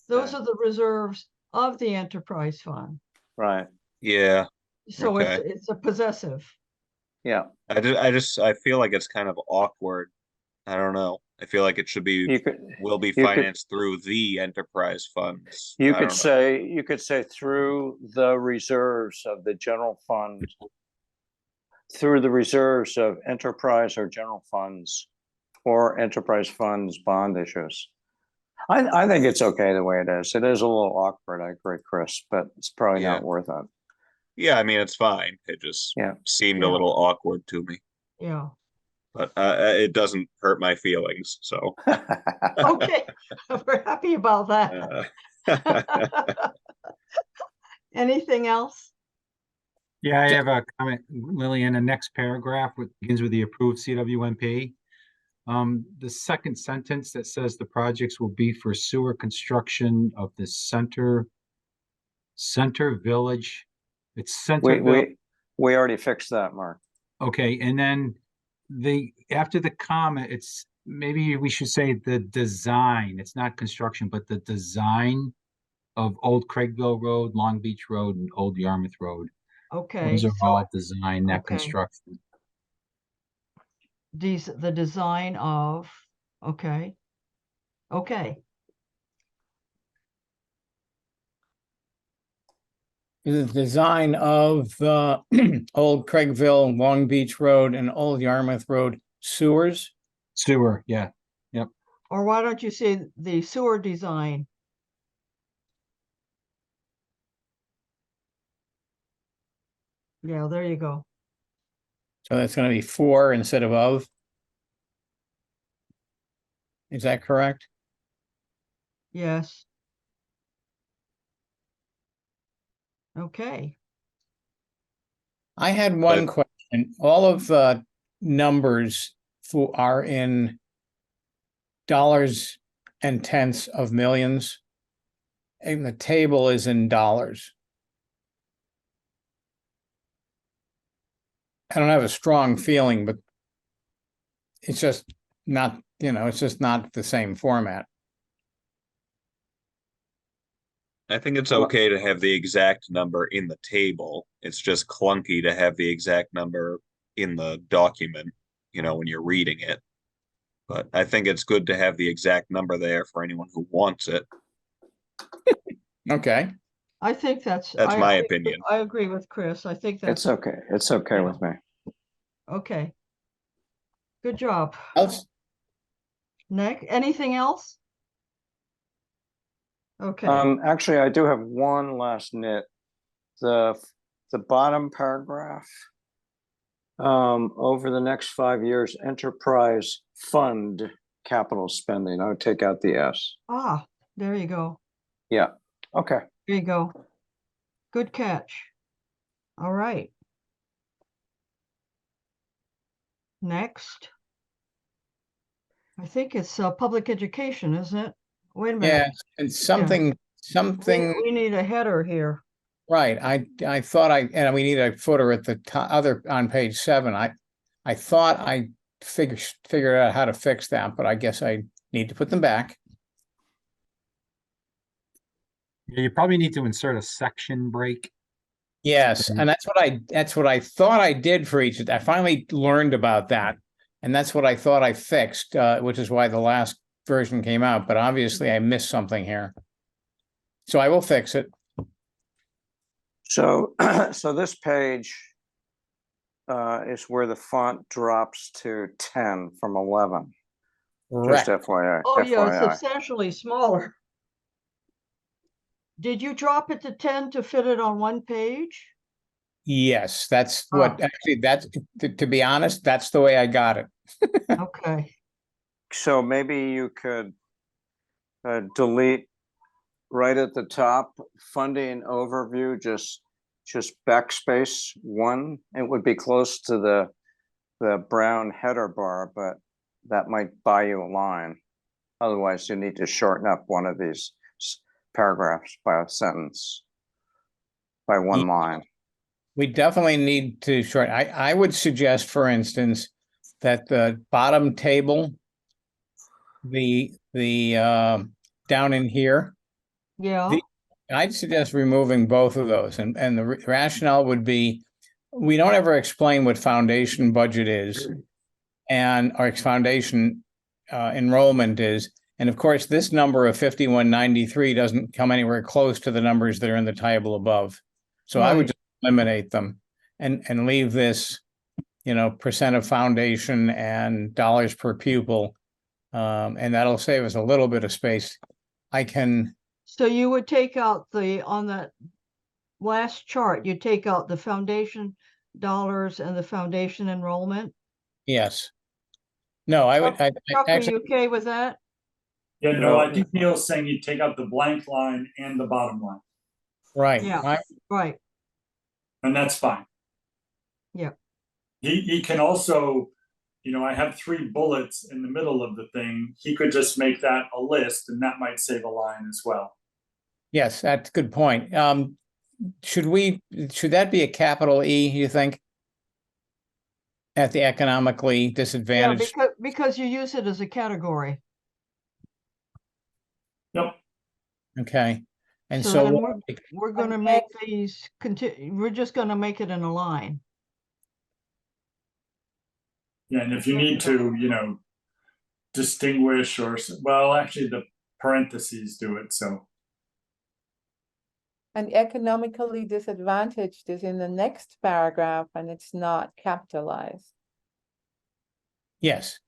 those yeah. are the reserves of the enterprise fund. Right. Yeah, So Okay. it's a possessive. Yeah. I feel like it's kind of awkward. I don't know. I feel like it should be will be you could- financed through the enterprise funds. You I could don't know. say through the reserves of the general fund through the reserves of enterprise or general funds or enterprise funds bond issues. I think it's okay the way it is. It is a little awkward, I agree, Chris, but it's probably Yeah. not worth it. Yeah, I mean, it's fine. It just Yeah. seemed a Yeah. little awkward to me, Yeah. but it doesn't hurt my feelings. So, Okay, we're happy about that. uh, Anything else? Yeah, I have a comment, Lillian. The next paragraph begins with the approved CWMP. The second sentence that says the projects will be for sewer construction of the center village. It's center village. We already fixed that, Mark. Okay, and then after the comma, it's maybe we should say the design. It's not construction, but the design of Old Craigville Road, Long Beach Road, and Old Yarmouth Road. Okay, Those are so all design, not okay. construction. the design of, okay. Okay, The design of the Old Craigville, Long Beach Road, and Old Yarmouth Road sewers. Sewer, yeah. or why don't you say the sewer design? Yeah, there you go. So that's going to be 4 instead of. Is that correct? Yes. Okay, I had one But- question. All of the numbers are in dollars and tenths of millions, and the table is in dollars. I don't have a strong feeling, but it's just not, it's just not the same format. I think it's Well- okay to have the exact number in the table. It's just clunky to have the exact number in the document, when you're reading it. But I think it's good to have the exact number there for anyone who wants it. Okay. I think that's. That's my opinion. I agree with Chris. I think that's It's okay. It's okay Yeah. with me. okay. Good job. Else? Nick, anything else? Okay, Actually, I do have one last nit. The bottom paragraph. Over the next 5 years, enterprise fund capital spending. I would take out the S. there you go. Yeah. Okay. There you go. Good catch. All right. Next. I think it's public education, isn't it? Wait a minute. Yeah, and something, We need a header here. right. I thought and we need a footer at the other on page 7. I thought I figured out how to fix that, but I guess I need to put them back. Yeah, you probably need to insert a section break. Yes, Mhm. and that's what I thought I did for each. I finally learned about that, and that's what I thought I fixed, which is why the last version came out. But obviously, I missed something here, so I will fix it. So, so this page is where the font drops to 10 from 11. Just Correct. FYI. Oh, yeah, it's FYI. substantially smaller. Did you drop it to 10 to fit it on one page? Yes, that's what actually. That's to be honest, that's the way I got it. Okay, So maybe you could delete right at the top, funding overview, just backspace 1. It would be close to the brown header bar, but that might buy you a line. Otherwise, you need to shorten up one of these paragraphs by a sentence, by one line. We definitely need to short. I would suggest, for instance, that the bottom table, the down in here, yeah, I'd suggest removing both of those. And the rationale would be, we don't ever explain what foundation budget is and our foundation enrollment is. And of course, this number of 5193 doesn't come anywhere close to the numbers that are in the table above. So I would Right. just eliminate them and leave this percent of foundation and dollars per pupil. And that'll save us a little bit of space. I can, So you would take out on that last chart, you take out the foundation dollars and the foundation enrollment. yes. No, I would, Chuck, are actually, you okay with that? Yeah, no, No. I think Neil's saying you take out the blank line and the bottom line, right. Yeah. Right, and that's fine. yeah, He can also, I have 3 bullets in the middle of the thing. He could just make that a list, and that might save a line as well. Yes, that's a good point. Should that be a capital E, you think? At the economically yeah, disadvantaged? because you use it as a category. Yep. Okay. And So so, then what- we're gonna make these we're just gonna make it in a line. Yeah, and if you need to, distinguish well, actually the parentheses do it, so. And economically disadvantaged is in the next paragraph and it's not capitalized. yes.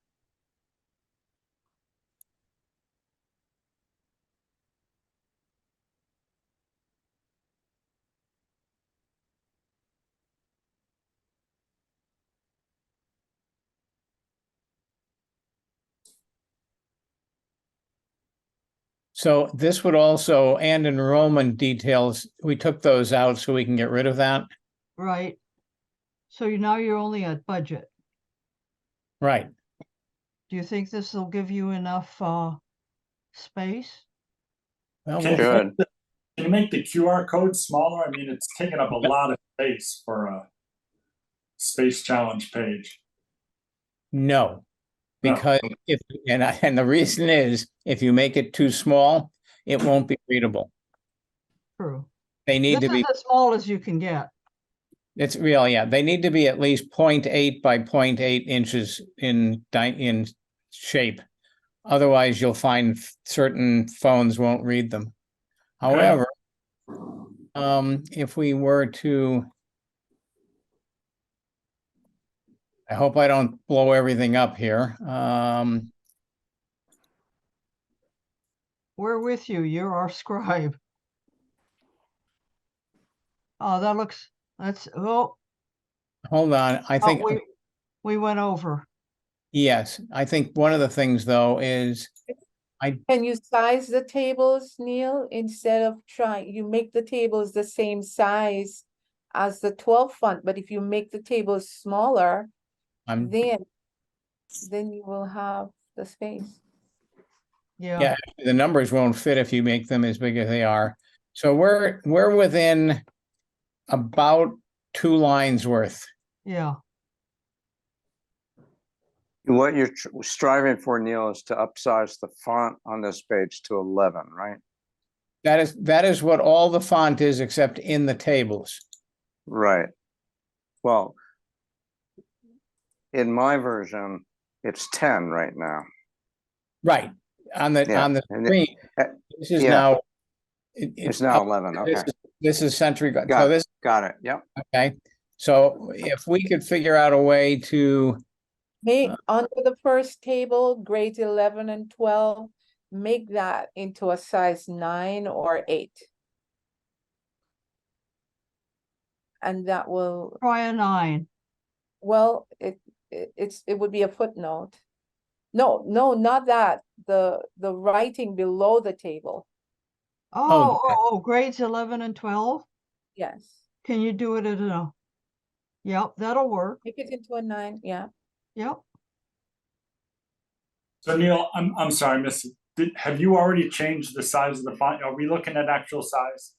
So this would also, and enrollment details, we took those out so we can get rid of that. Right. So now you're only at budget. Right. Do you think this will give you enough space? Well, Can we'll- Good. can you make the QR code smaller? I mean, it's taking up a lot of space for a space challenge page. no, No. because and the reason is if you make it too small, it won't be readable. True. They need This to be, is as small as you can get. it's real, yeah. They need to be at least 0.8 by 0.8 inches in shape. Otherwise, you'll find certain phones won't read them. Okay. However, if we were to, I hope I don't blow everything up here. We're with you. You're our scribe. Oh, Hold on, I think, we went over. yes, I think one of the things though is, Can you size the tables, Neil, instead of you make the tables the same size as the 12 font, but if you make the tables smaller, I'm, then you will have the space. yeah, the numbers won't fit if you make them as big as they are. So we're within about 2 lines worth. Yeah. What you're striving for, Neil, is to upsize the font on this page to 11, right? That is what all the font is except in the tables. Right. Well, in my version, it's 10 right now. Right, on the Yeah, on the and screen. This is yeah. now. It's now 11, okay. This is Century, so Got this, Got it, yep. okay. So if we could figure out a way to, Make under the first table, grades 11 and 12, make that into a size 9 or 8. And that will, Try a 9. well, it would be a footnote. No, not that, the writing below the table, Oh, grades 11 and 12. yes. Can you do it at a? Yep, that'll work. Make it into a 9, yeah. Yep. So Neil, I'm sorry, have you already changed the size of the font? Are we looking at actual size?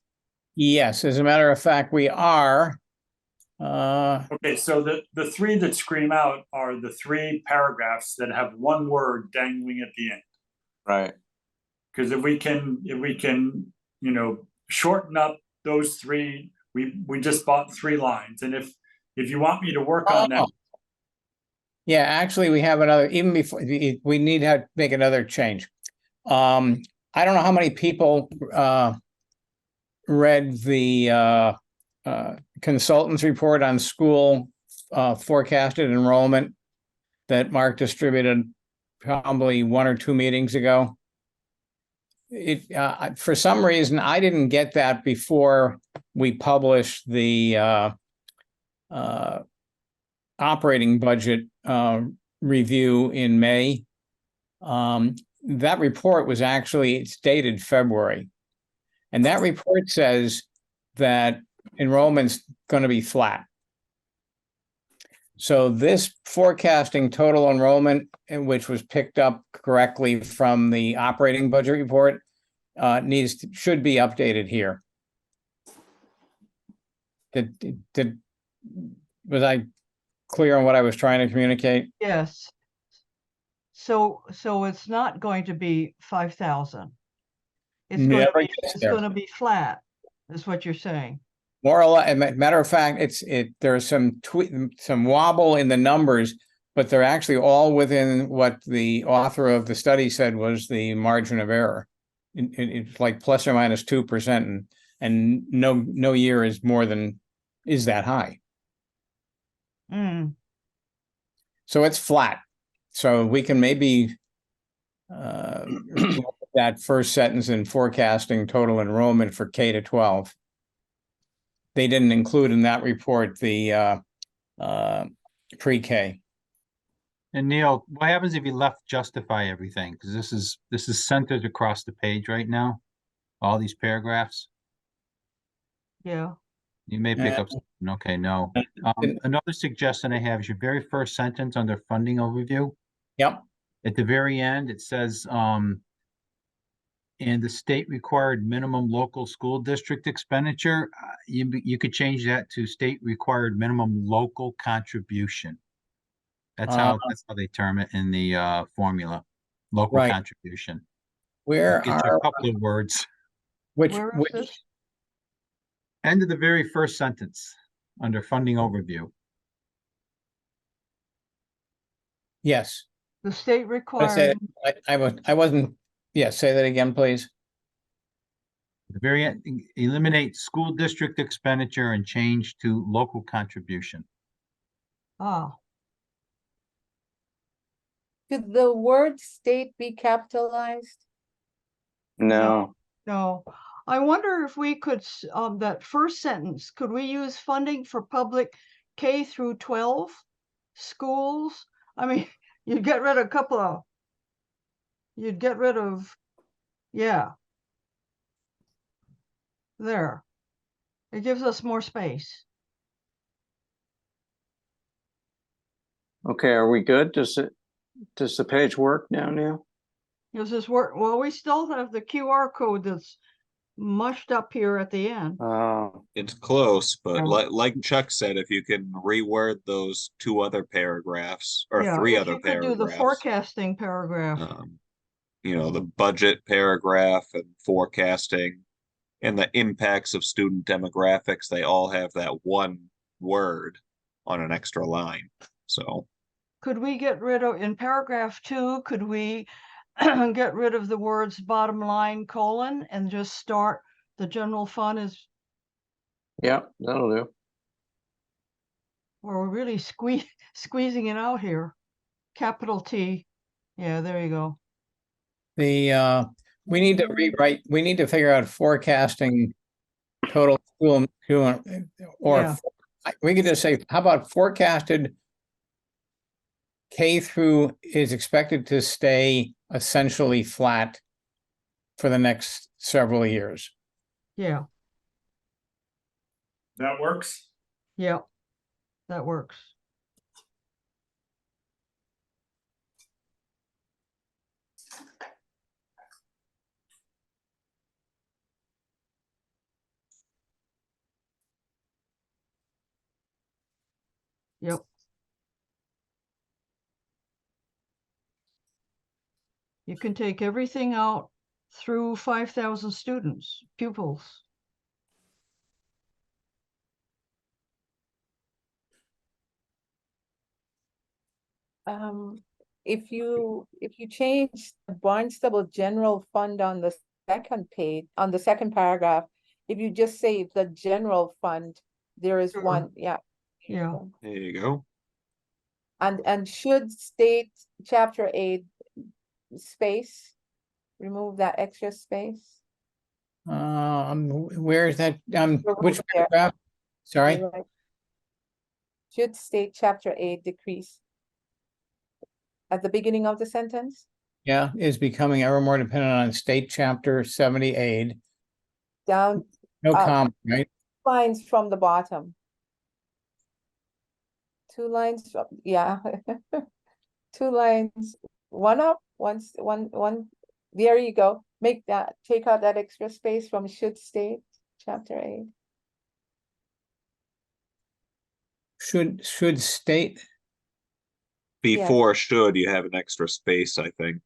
yes, as a matter of fact, we are. Okay, so the 3 that scream out are the 3 paragraphs that have one word dangling at the end. Right. Because if we can, shorten up those 3, we just bought 3 lines, and if you want me to work on that. Yeah, actually, we have another, even before, we need to make another change. I don't know how many people read the consultant's report on school forecasted enrollment that Mark distributed probably 1 or 2 meetings ago. For some reason, I didn't get that before we published the operating budget review in May. That report was actually, it's dated February. And that report says that enrollment's going to be flat. So this forecasting total enrollment, which was picked up correctly from the operating budget report, should be updated here. Was I clear on what I was trying to communicate? Yes. So it's not going to be 5,000. It's going to Never be, gets it's there. going to be flat, is what you're saying. More or less, matter of fact, there's some wobble in the numbers, but they're actually all within what the author of the study said was the margin of error. It's like plus or minus 2%, and no year is that high. Mm. So it's flat. So we can maybe that first sentence in forecasting total enrollment for K to 12. They didn't include in that report the pre-K. And Neil, what happens if you left justify everything? Because this is centered across the page right now, all these paragraphs. Yeah. You may pick up something. Okay, no. Another suggestion I have is your very first sentence under funding overview. Yep. At the very end, it says, and the state required minimum local school district expenditure, you could change that to state required minimum local contribution. That's how they term it in the formula, local Right. contribution. Where Get you are a couple of words. which Where is this? End of the very first sentence under funding overview. yes. The state Let's say required, I wasn't. Yeah, say that again, please. The very end, eliminate school district expenditure and change to local contribution. Could the word state be capitalized? No, no. I wonder if we could, that first sentence, could we use funding for public K through 12 schools? I mean, you'd get rid of yeah. There. It gives us more space. okay, are we good? Does the page work now, Neil? Does this work? Well, we still have the QR code that's mushed up here at the end. It's close, but Yeah. like Chuck said, if you can reword those 2 other paragraphs or Yeah, 3 if other you could do the paragraphs, forecasting paragraph. The budget paragraph and forecasting and the impacts of student demographics, they all have that one word on an extra line. So Could we get rid of, in paragraph 2, could we get rid of the words bottom line colon and just start the general fund is, Yeah, that'll do. or we're really squeezing it out here. Capital T. Yeah, there you go. We need to rewrite. We need to figure out forecasting total school, or Yeah. we could just say, how about forecasted K through is expected to stay essentially flat for the next several years. Yeah, That works. yeah, that works. Yep. You can take everything out through 5,000 students, pupils. If you change the Barnstable general fund on the second page, on the second paragraph, if you just say the general fund, there is Sure. one, yeah, Yeah, There you go. And should state chapter 8 space, remove that extra space. Where is that? Which Right there. paragraph? Sorry. You're right. Should state chapter 8 decrease. At the beginning of the sentence, Yeah, is becoming ever more dependent on state chapter 70 aid. down No Uh, comma, right? lines from the bottom. 2 lines from, yeah. 2 lines, one up, one, there you go. Make that, take out that extra space from should state, chapter 8. Should state, Before should, you have an extra space, I think,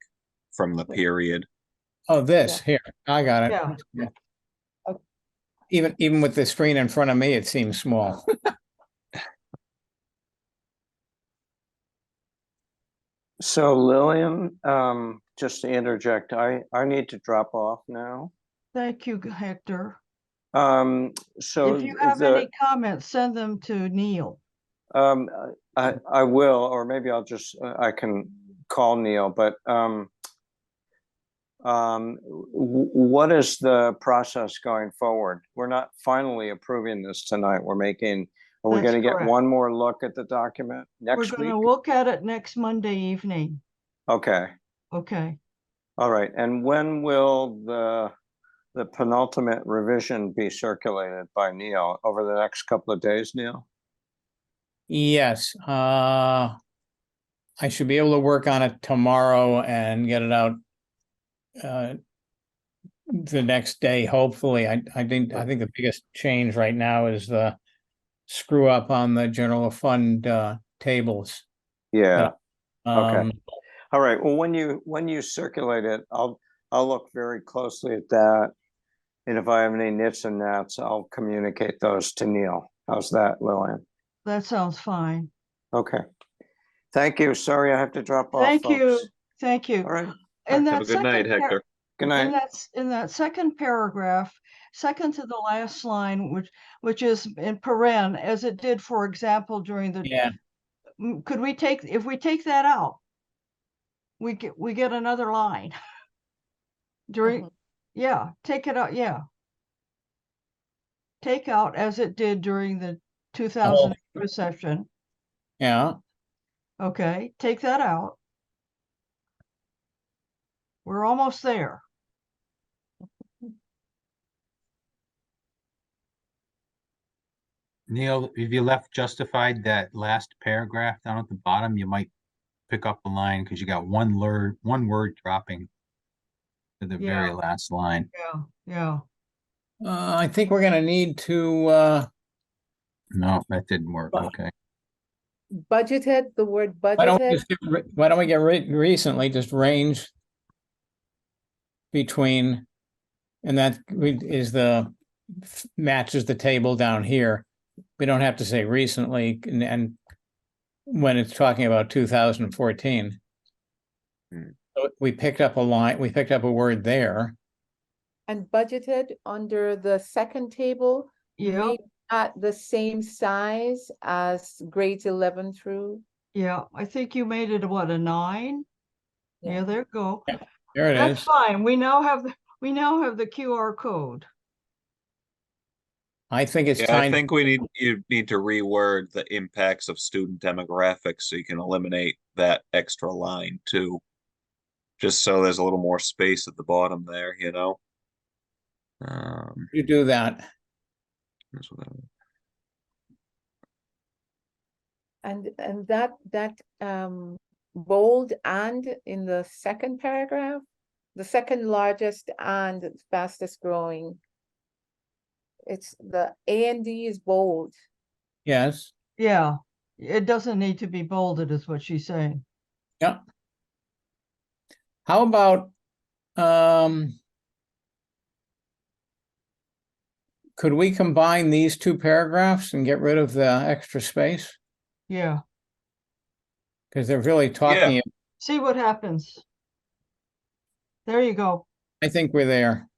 from the Yeah. period. oh, this here, I got it. yeah. Yeah. Okay. Even with the screen in front of me, it seems small. So Lillian, just to interject, I need to drop off now. Thank you, Hector. So If you have any comments, send them to Neil. I will, or maybe I'll just, I can call Neil, but, what is the process going forward? We're not finally approving this tonight. Are we That's gonna get correct. one more look at the document We're next gonna week? look at it next Monday evening. Okay, Okay. all right. And when will the penultimate revision be circulated by Neil? Over the next couple of days, Neil? Yes, I should be able to work on it tomorrow and get it out the next day, hopefully. I think the biggest change right now is the screw up on the general fund tables. Yeah, okay. Um, All right, well, when you circulate it, I'll look very closely at that. And if I have any nits and gnats, I'll communicate those to Neil. How's that, Lillian? That sounds fine. Okay. Thank you. Sorry, I have to drop off, Thank you. folks. Thank you. All right, In Have that a good night, second Hector. good night. in that second paragraph, second to the last line, which is in paren, as it did, for example, during the, yeah, could we take, if we take that out, we get another line during, yeah, take it out, yeah. Take out as it did during the 2000 recession. yeah. Okay, take that out. We're almost there. Neil, if you left justified that last paragraph down at the bottom, you might pick up the line because you got one word dropping to the very Yeah. last line. Yeah, yeah. I think we're gonna need to No, that didn't work. Well, Okay. Budgeted, the word why don't we budgeted, just why don't we get recently just range between, and that is the matches the table down here. We don't have to say recently, and when it's talking about 2014. Hmm. So we picked up a line, we picked up a word there. and budgeted under the second table, Yeah, make that the same size as grades 11 through. yeah. I think you made it, what, a 9? Yeah, there you go. There it That's is. fine. We now have the QR code. I think it's Yeah, I time. think you need to reword the impacts of student demographics so you can eliminate that extra line too. Just so there's a little more space at the bottom there, you know? You do that. That's what I- And that bold and in the second paragraph, the second largest and fastest growing. It's the A and D is bold. Yes. Yeah, it doesn't need to be bolded, is what she's saying. Yep. How about could we combine these two paragraphs and get rid of the extra space? Yeah, Because they're really talking, see what happens. There you go. I think we're there.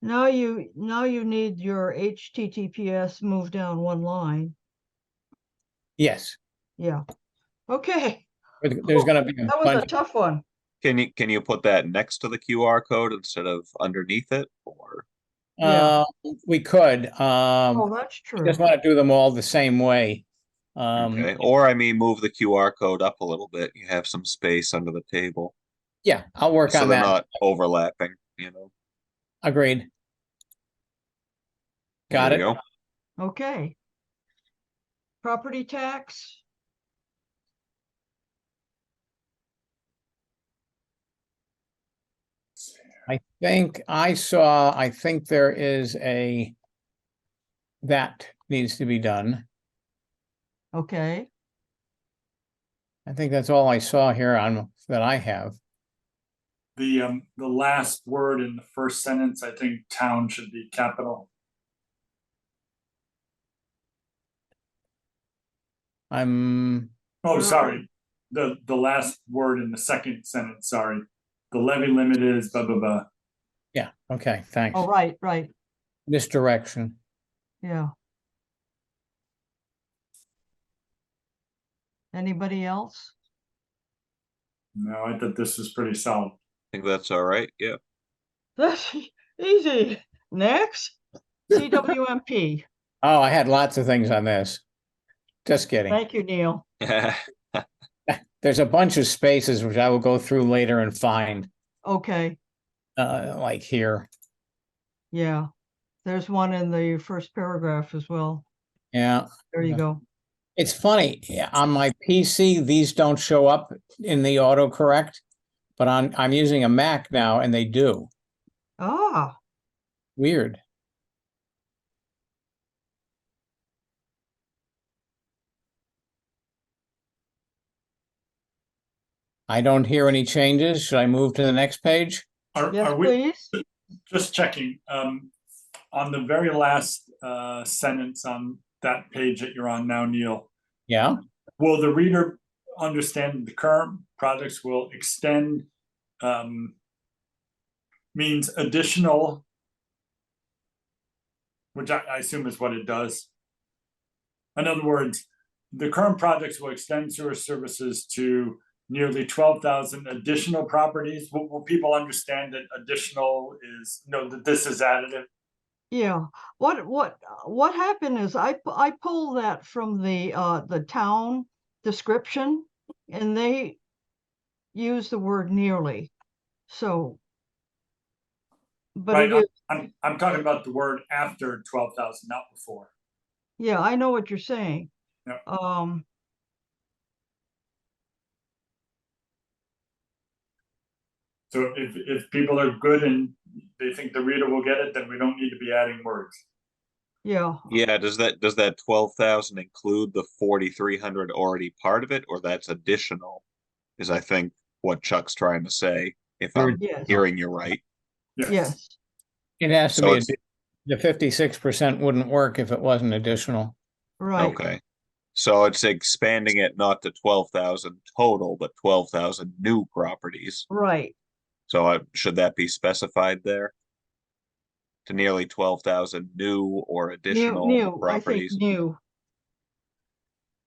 Now you need your HTTPS moved down one line. Yes, Yeah. Okay, there's gonna be a that was a bunch. tough one. Can you put that next to the QR code instead of underneath it, or? Yeah. We could, Oh, that's just true. want to do them all the same way. Okay, or I mean, move the QR code up a little bit. You have some space under the table, Yeah, I'll work so on they're that. not overlapping, you know? Agreed. Got There you it. go. Okay. Property tax. I think there is that needs to be done. Okay. I think that's all I saw here on, that I have. The last word in the first sentence, I think town should be capital. I'm, Oh, Where- sorry. The last word in the second sentence, sorry. The levy limit is blah, blah, blah. yeah, okay, thanks. Oh, right, right. Misdirection. Yeah. Anybody else? No, I thought this was pretty solid. I think that's all right, yeah. That's easy. Next, CWMP. Oh, I had lots of things on this. Just kidding. Thank you, Neil. There's a bunch of spaces which I will go through later and find, Okay, like here. yeah. There's one in the first paragraph as well. Yeah, There you Yeah. go. it's funny, on my PC, these don't show up in the autocorrect, but I'm using a Mac now and they do. Ah, Weird. I don't hear any changes. Should I move to the next page? yes, Are we, please. just checking, on the very last sentence on that page that you're on now, Neil, Yeah, will the reader understand the current projects will extend, means additional, which I assume is what it does. In other words, the current projects will extend sewer services to nearly 12,000 additional properties. Will people understand that additional is, that this is additive? Yeah, what happened is I pulled that from the town description and they use the word nearly. So, but Right, it is, I'm talking about the word after 12,000, not before. yeah, I know what you're saying. Yep. So if people are good and they think the reader will get it, then we don't need to be adding words. Yeah, Yeah, does that 12,000 include the 4,300 already part of it, or that's additional? Is I think what Chuck's trying to say, if I'm yes, hearing you right. yes, it has to So be, it's, the 56% wouldn't work if it wasn't additional. right. okay. So it's expanding it not to 12,000 total, but 12,000 new properties. Right. So should that be specified there? To nearly 12,000 new or additional New, I think properties? new.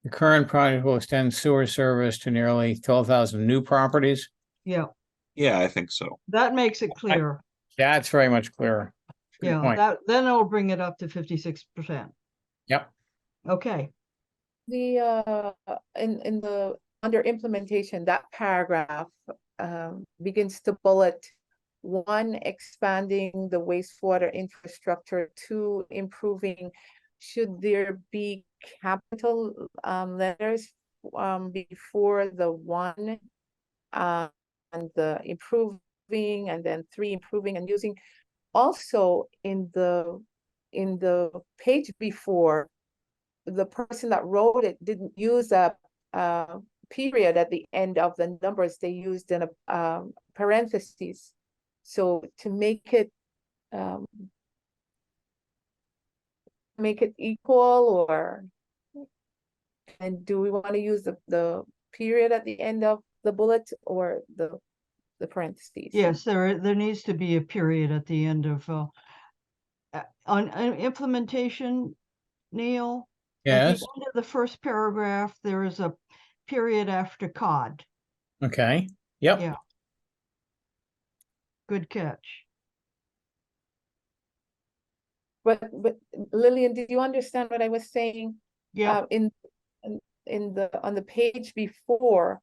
The current project will extend sewer service to nearly 12,000 new properties. Yeah, Yeah, I think so. that makes it clear. That's very much clearer. Good Yeah, point. then it'll bring it up to 56%. Yep. Okay, The in the under implementation, that paragraph begins to bullet one, expanding the wastewater infrastructure, two, improving. Should there be capital letters before the one and the improving, and then three, improving and using? Also in the page before, the person that wrote it didn't use a period at the end of the numbers. They used in a parentheses. So to make it equal, or, and do we want to use the period at the end of the bullet or the parentheses? yes, there needs to be a period at the end of on implementation, Neil. Yes, end of the first paragraph, there is a period after cod. okay, yep. Yeah. Good catch. But Lillian, did you understand what I was saying? Yeah, In the, on the page before,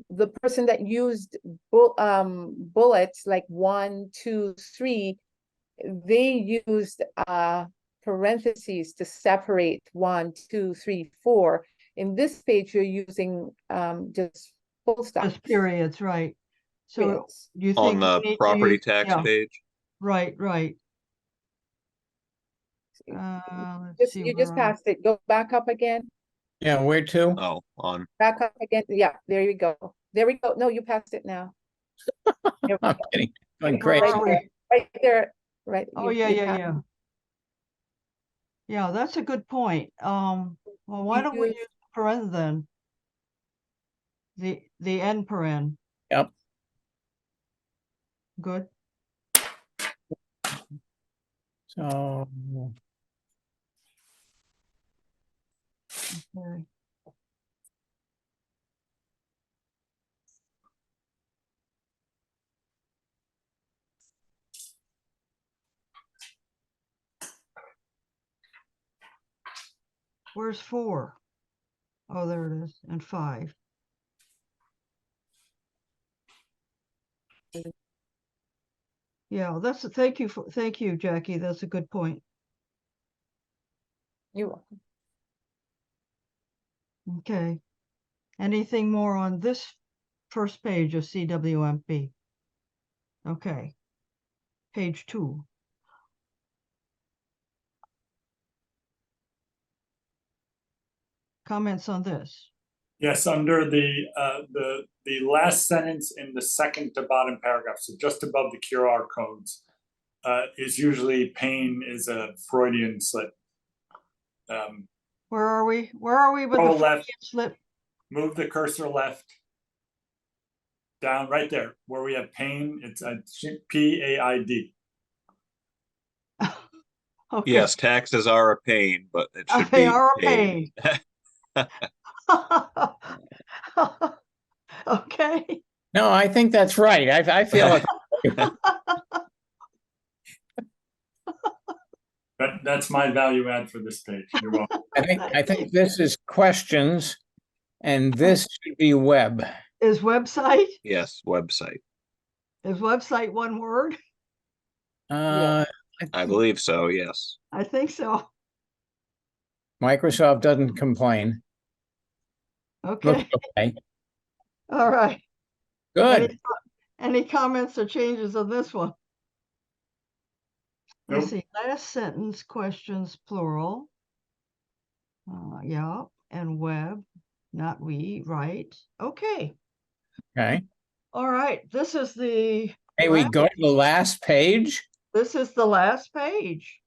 the person that used bullets like 1, 2, 3, they used parentheses to separate 1, 2, 3, 4. In this page, you're using just full stop. just periods, right. So Periods. you On think we the need to property use- tax yeah, page. right, right. Let's Just, see. you where just are- passed it. Go back up again. Yeah, where to? Oh, on, Back up again. Yeah, there you go. There we go. No, you passed it now. There we I'm go. kidding. Going Where crazy. are we? Right there. Right. Oh, you- yeah, you yeah, passed- yeah. Yeah, that's a good point. Well, why don't we use- use paren then? The end paren, Yep, good. so, Okay. Where's 4? Oh, there it is, and 5. Yeah, thank you, Jackie. That's a good point. You're welcome. Okay. Anything more on this first page of CWMP? Okay. Page 2. Comments on this? Yes, under the last sentence in the second to bottom paragraph, so just above the QR codes, is usually pain is a Freudian slip. Where are we? Where are we with Go the left. Freudian slip? Move the cursor left. Down right there where we have pain, it's a PAID. Okay. yes, taxes are a pain, but it should They be are a paid. pain. Okay. no, I think that's right. I feel it. That's my value add for this page. You're welcome. I think this is questions and this should be web. Is website? Yes, website. Is website one word? Uh, I believe so, yes. I think so. Microsoft doesn't complain. Okay. Looks okay. All right. Good. Any comments or changes on this one? Let's Nope. see, last sentence, questions, plural. Yeah, and web, not we, right? Okay. Okay. All right, this is the Hey, we last- go to the last page. This is the last page.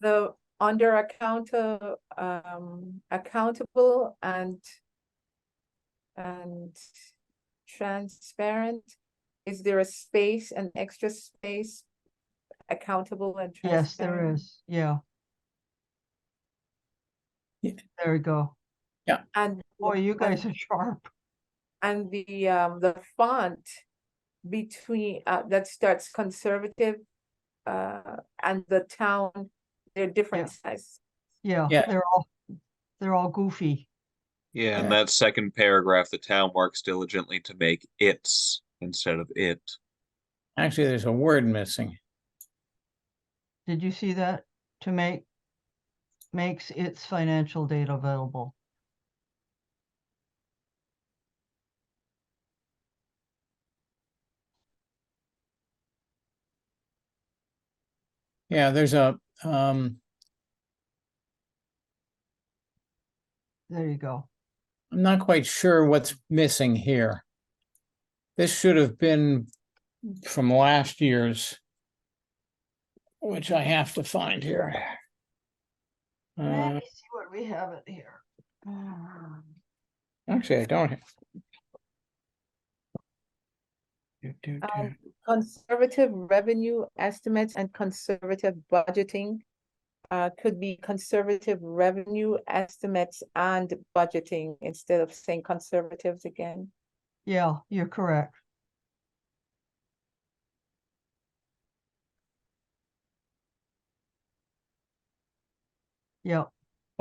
The under accountable and transparent, is there a space, an extra space, accountable and transparent? Yes, there is. Yeah. Yeah. There we go. And Boy, you guys are sharp. and the font between that starts conservative and the town, they're different size. Yeah, Yeah. they're all goofy. Yeah, and Yeah. that second paragraph, the town works diligently to make its instead of it. Actually, there's a word missing. Did you see that? To makes its financial data available. Yeah, there's a There you go. I'm not quite sure what's missing here. This should have been from last year's, which I have to find here. Let me see what we have it here. Actually, I don't have. Conservative revenue estimates and conservative budgeting. Could be conservative revenue estimates and budgeting instead of saying conservatives again. Yeah, you're correct. Yeah,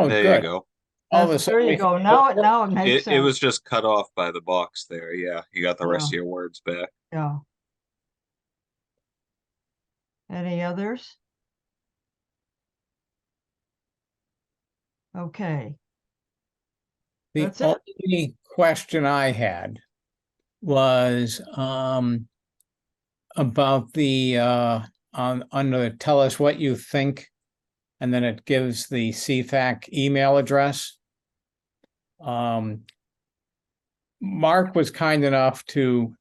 Oh, There you good. go. All of a there sudden you we- go. Now it makes It was sense. just cut off by the box there. Yeah, you got the rest of Yeah. your words back. Yeah. Any others? Okay, The That's it. only question I had was about the under tell us what you think, and then it gives the CFAC email address. Mark was kind enough to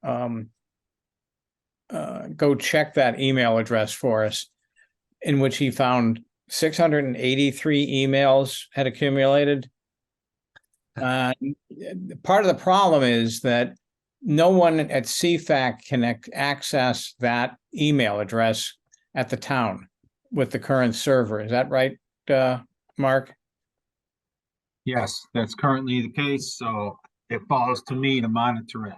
go check that email address for us, in which he found 683 emails had accumulated. Part of the problem is that no one at CFAC can access that email address at the town with the current server. Is that right, Mark? Yes, that's currently the case, so it falls to me to monitor it.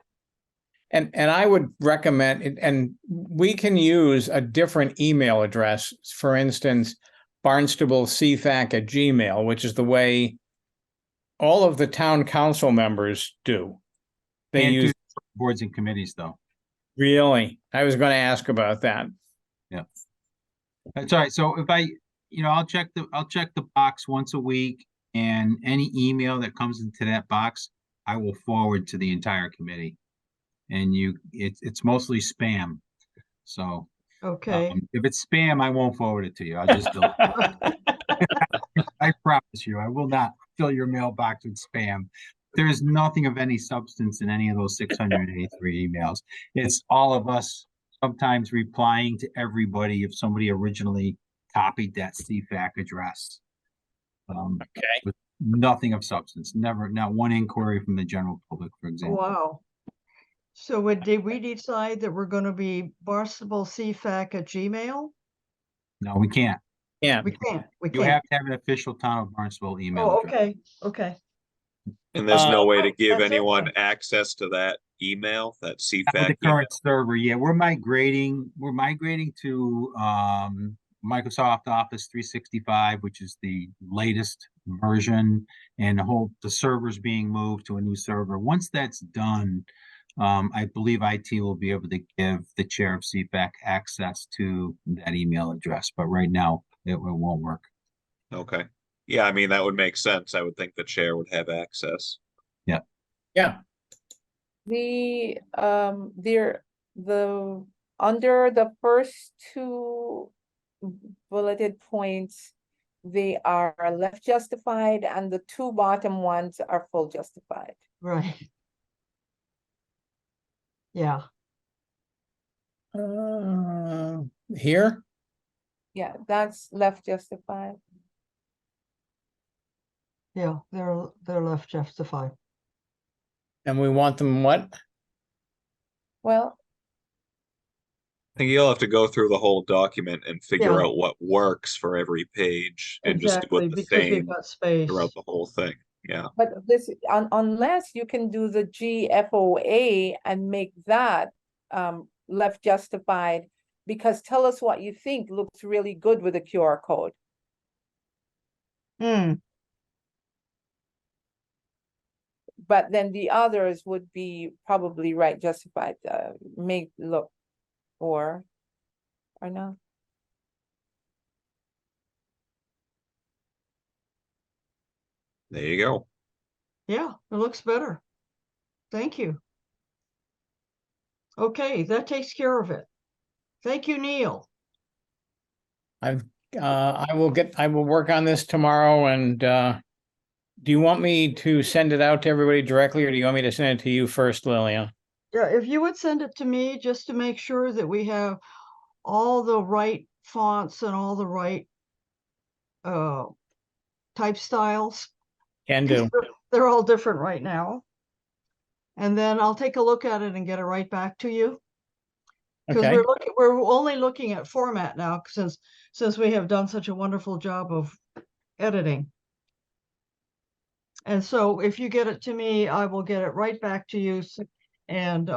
And I would recommend it, and we can use a different email address, for instance, barnstable@gmail, which is the way all of the town council members do. They Can't do use boards and committees, though. really. I was going to ask about that. That's all right. So if I'll check the box once a week, and any email that comes into that box, I will forward to the entire committee. And it's mostly spam. So Okay. if it's spam, I won't forward it to you. I'll just delete it. I promise you, I will not fill your mailbox with spam. There is nothing of any substance in any of those 683 emails. It's all of us sometimes replying to everybody if somebody originally copied that CFAC address. Okay. With nothing of substance, not one inquiry from the general public, for example. Wow. So did we decide that we're gonna be barnstable@gmail? No, we can't. Yeah. We can't. You have to have an official town of Barnstable email Oh, address. okay, okay. And there's no way to give That's it anyone then. access to that email, that With CFAC the email. current server, yeah, we're migrating to Microsoft Office 365, which is the latest version, and the server's being moved to a new server. Once that's done, I believe IT will be able to give the chair of CFAC access to that email address, but right now it won't work. Okay. Yeah, I mean, that would make sense. I would think the chair would have access. Yeah. The under the first two bulleted points, they are left justified, and the two bottom ones are full justified. Right. Yeah, Here? Yeah, that's left justified. yeah, they're left justified. And we want them what? Well, I think you'll have to go through the whole document and figure Yeah. out what works for every page and just do Exactly, it the because we've same got space. throughout the whole thing. Yeah. but this, unless you can do the GFOA and make that left justified, because tell us what you think looks really good with a QR code. Hmm, But then the others would be probably right justified, make look, or not. There you go. yeah, it looks better. Thank you. Okay, that takes care of it. Thank you, Neil. I will work on this tomorrow, and do you want me to send it out to everybody directly, or do you want me to send it to you first, Lillian? Yeah, if you would send it to me just to make sure that we have all the right fonts and all the right type styles. Can 'cause do. they're all different right now. And then I'll take a look at it and get it right back to you. Because Okay, we're only looking at format now since we have done such a wonderful job of editing. And so if you get it to me, I will get it right back to you. And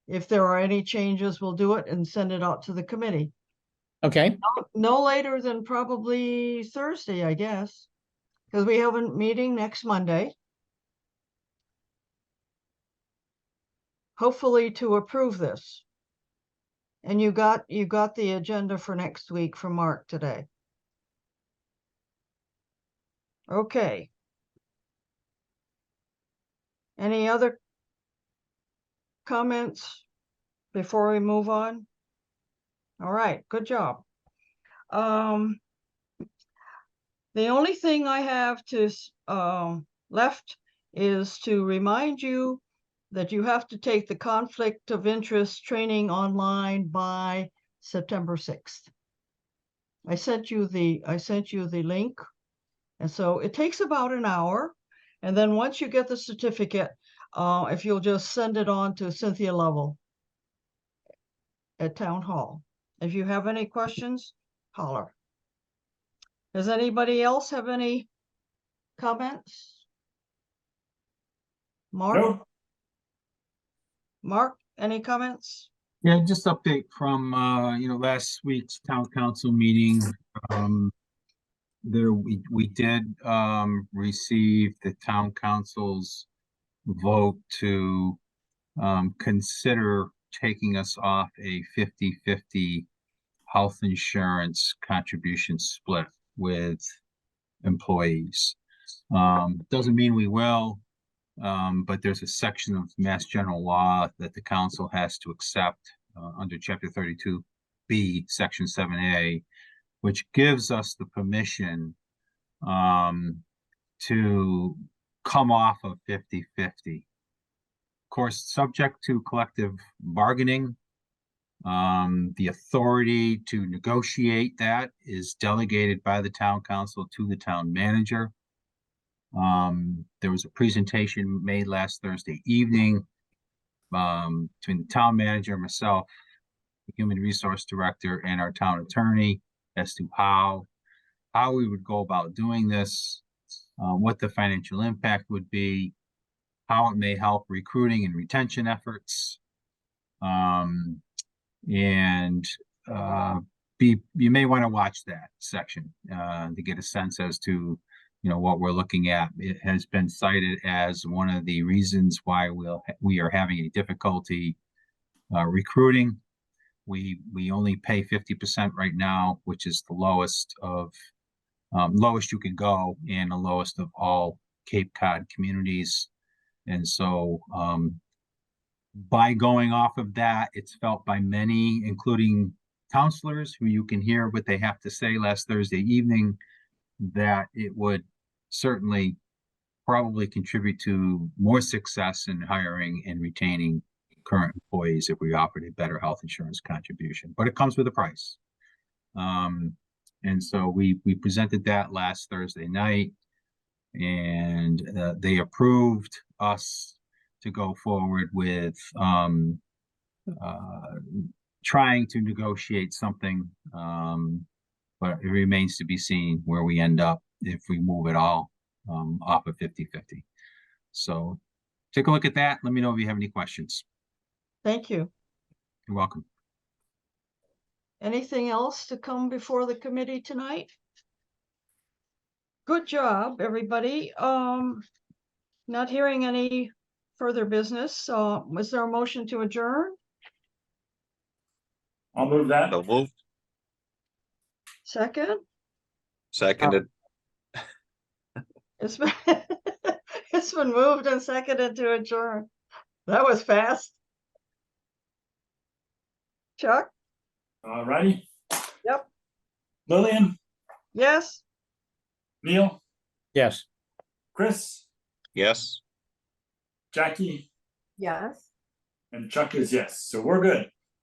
if there are any changes, we'll do it and send it out to the committee. okay, No later than probably Thursday, I guess, because we have a meeting next Monday. Hopefully to approve this. And you got the agenda for next week from Mark today. Okay. Any other comments before we move on? All right, good job. The only thing I have to left is to remind you that you have to take the conflict of interest training online by September 6th. I sent you the link. And so it takes about an hour. And then once you get the certificate, if you'll just send it on to Cynthia Lovell at Town Hall. If you have any questions, holler. Does anybody else have any comments? Mark? No, Mark, any comments? Yeah, just update from, last week's town council meeting. We did, receive the town council's vote to, consider taking us off a 50-50 health insurance contribution split with employees. Doesn't mean we will, but there's a section of Mass General Law that the council has to accept under Chapter 32B, Section 7A, which gives us the permission to come off of 50-50. Of course, subject to collective bargaining. The authority to negotiate that is delegated by the town council to the town manager. There was a presentation made last Thursday evening between the town manager, myself, the human resource director, and our town attorney as to how we would go about doing this, what the financial impact would be, how it may help recruiting and retention efforts. You may want to watch that section to get a sense as to what we're looking at. It has been cited as one of the reasons why we are having a difficulty recruiting. We only pay 50% right now, which is the lowest you can go and the lowest of all Cape Cod communities. And so by going off of that, it's felt by many, including counselors who you can hear what they have to say last Thursday evening, that it would certainly probably contribute to more success in hiring and retaining current employees if we offered a better health insurance contribution, but it comes with a price. And so we presented that last Thursday night, and they approved us to go forward with trying to negotiate something, but it remains to be seen where we end up if we move it all off of 50-50. So take a look at that. Let me know if you have any questions. Thank you. You're welcome. Anything else to come before the committee tonight? Good job, everybody. Not hearing any further business. Was there a motion to adjourn? I'll move that. So moved. Second? Seconded. It's been it's been moved and seconded to adjourn. That was fast. Chuck? All righty. Yep. Lillian, Yes? Neil, yes. Chris, Yes. Jackie, Yes. and Chuck is yes. So we're good.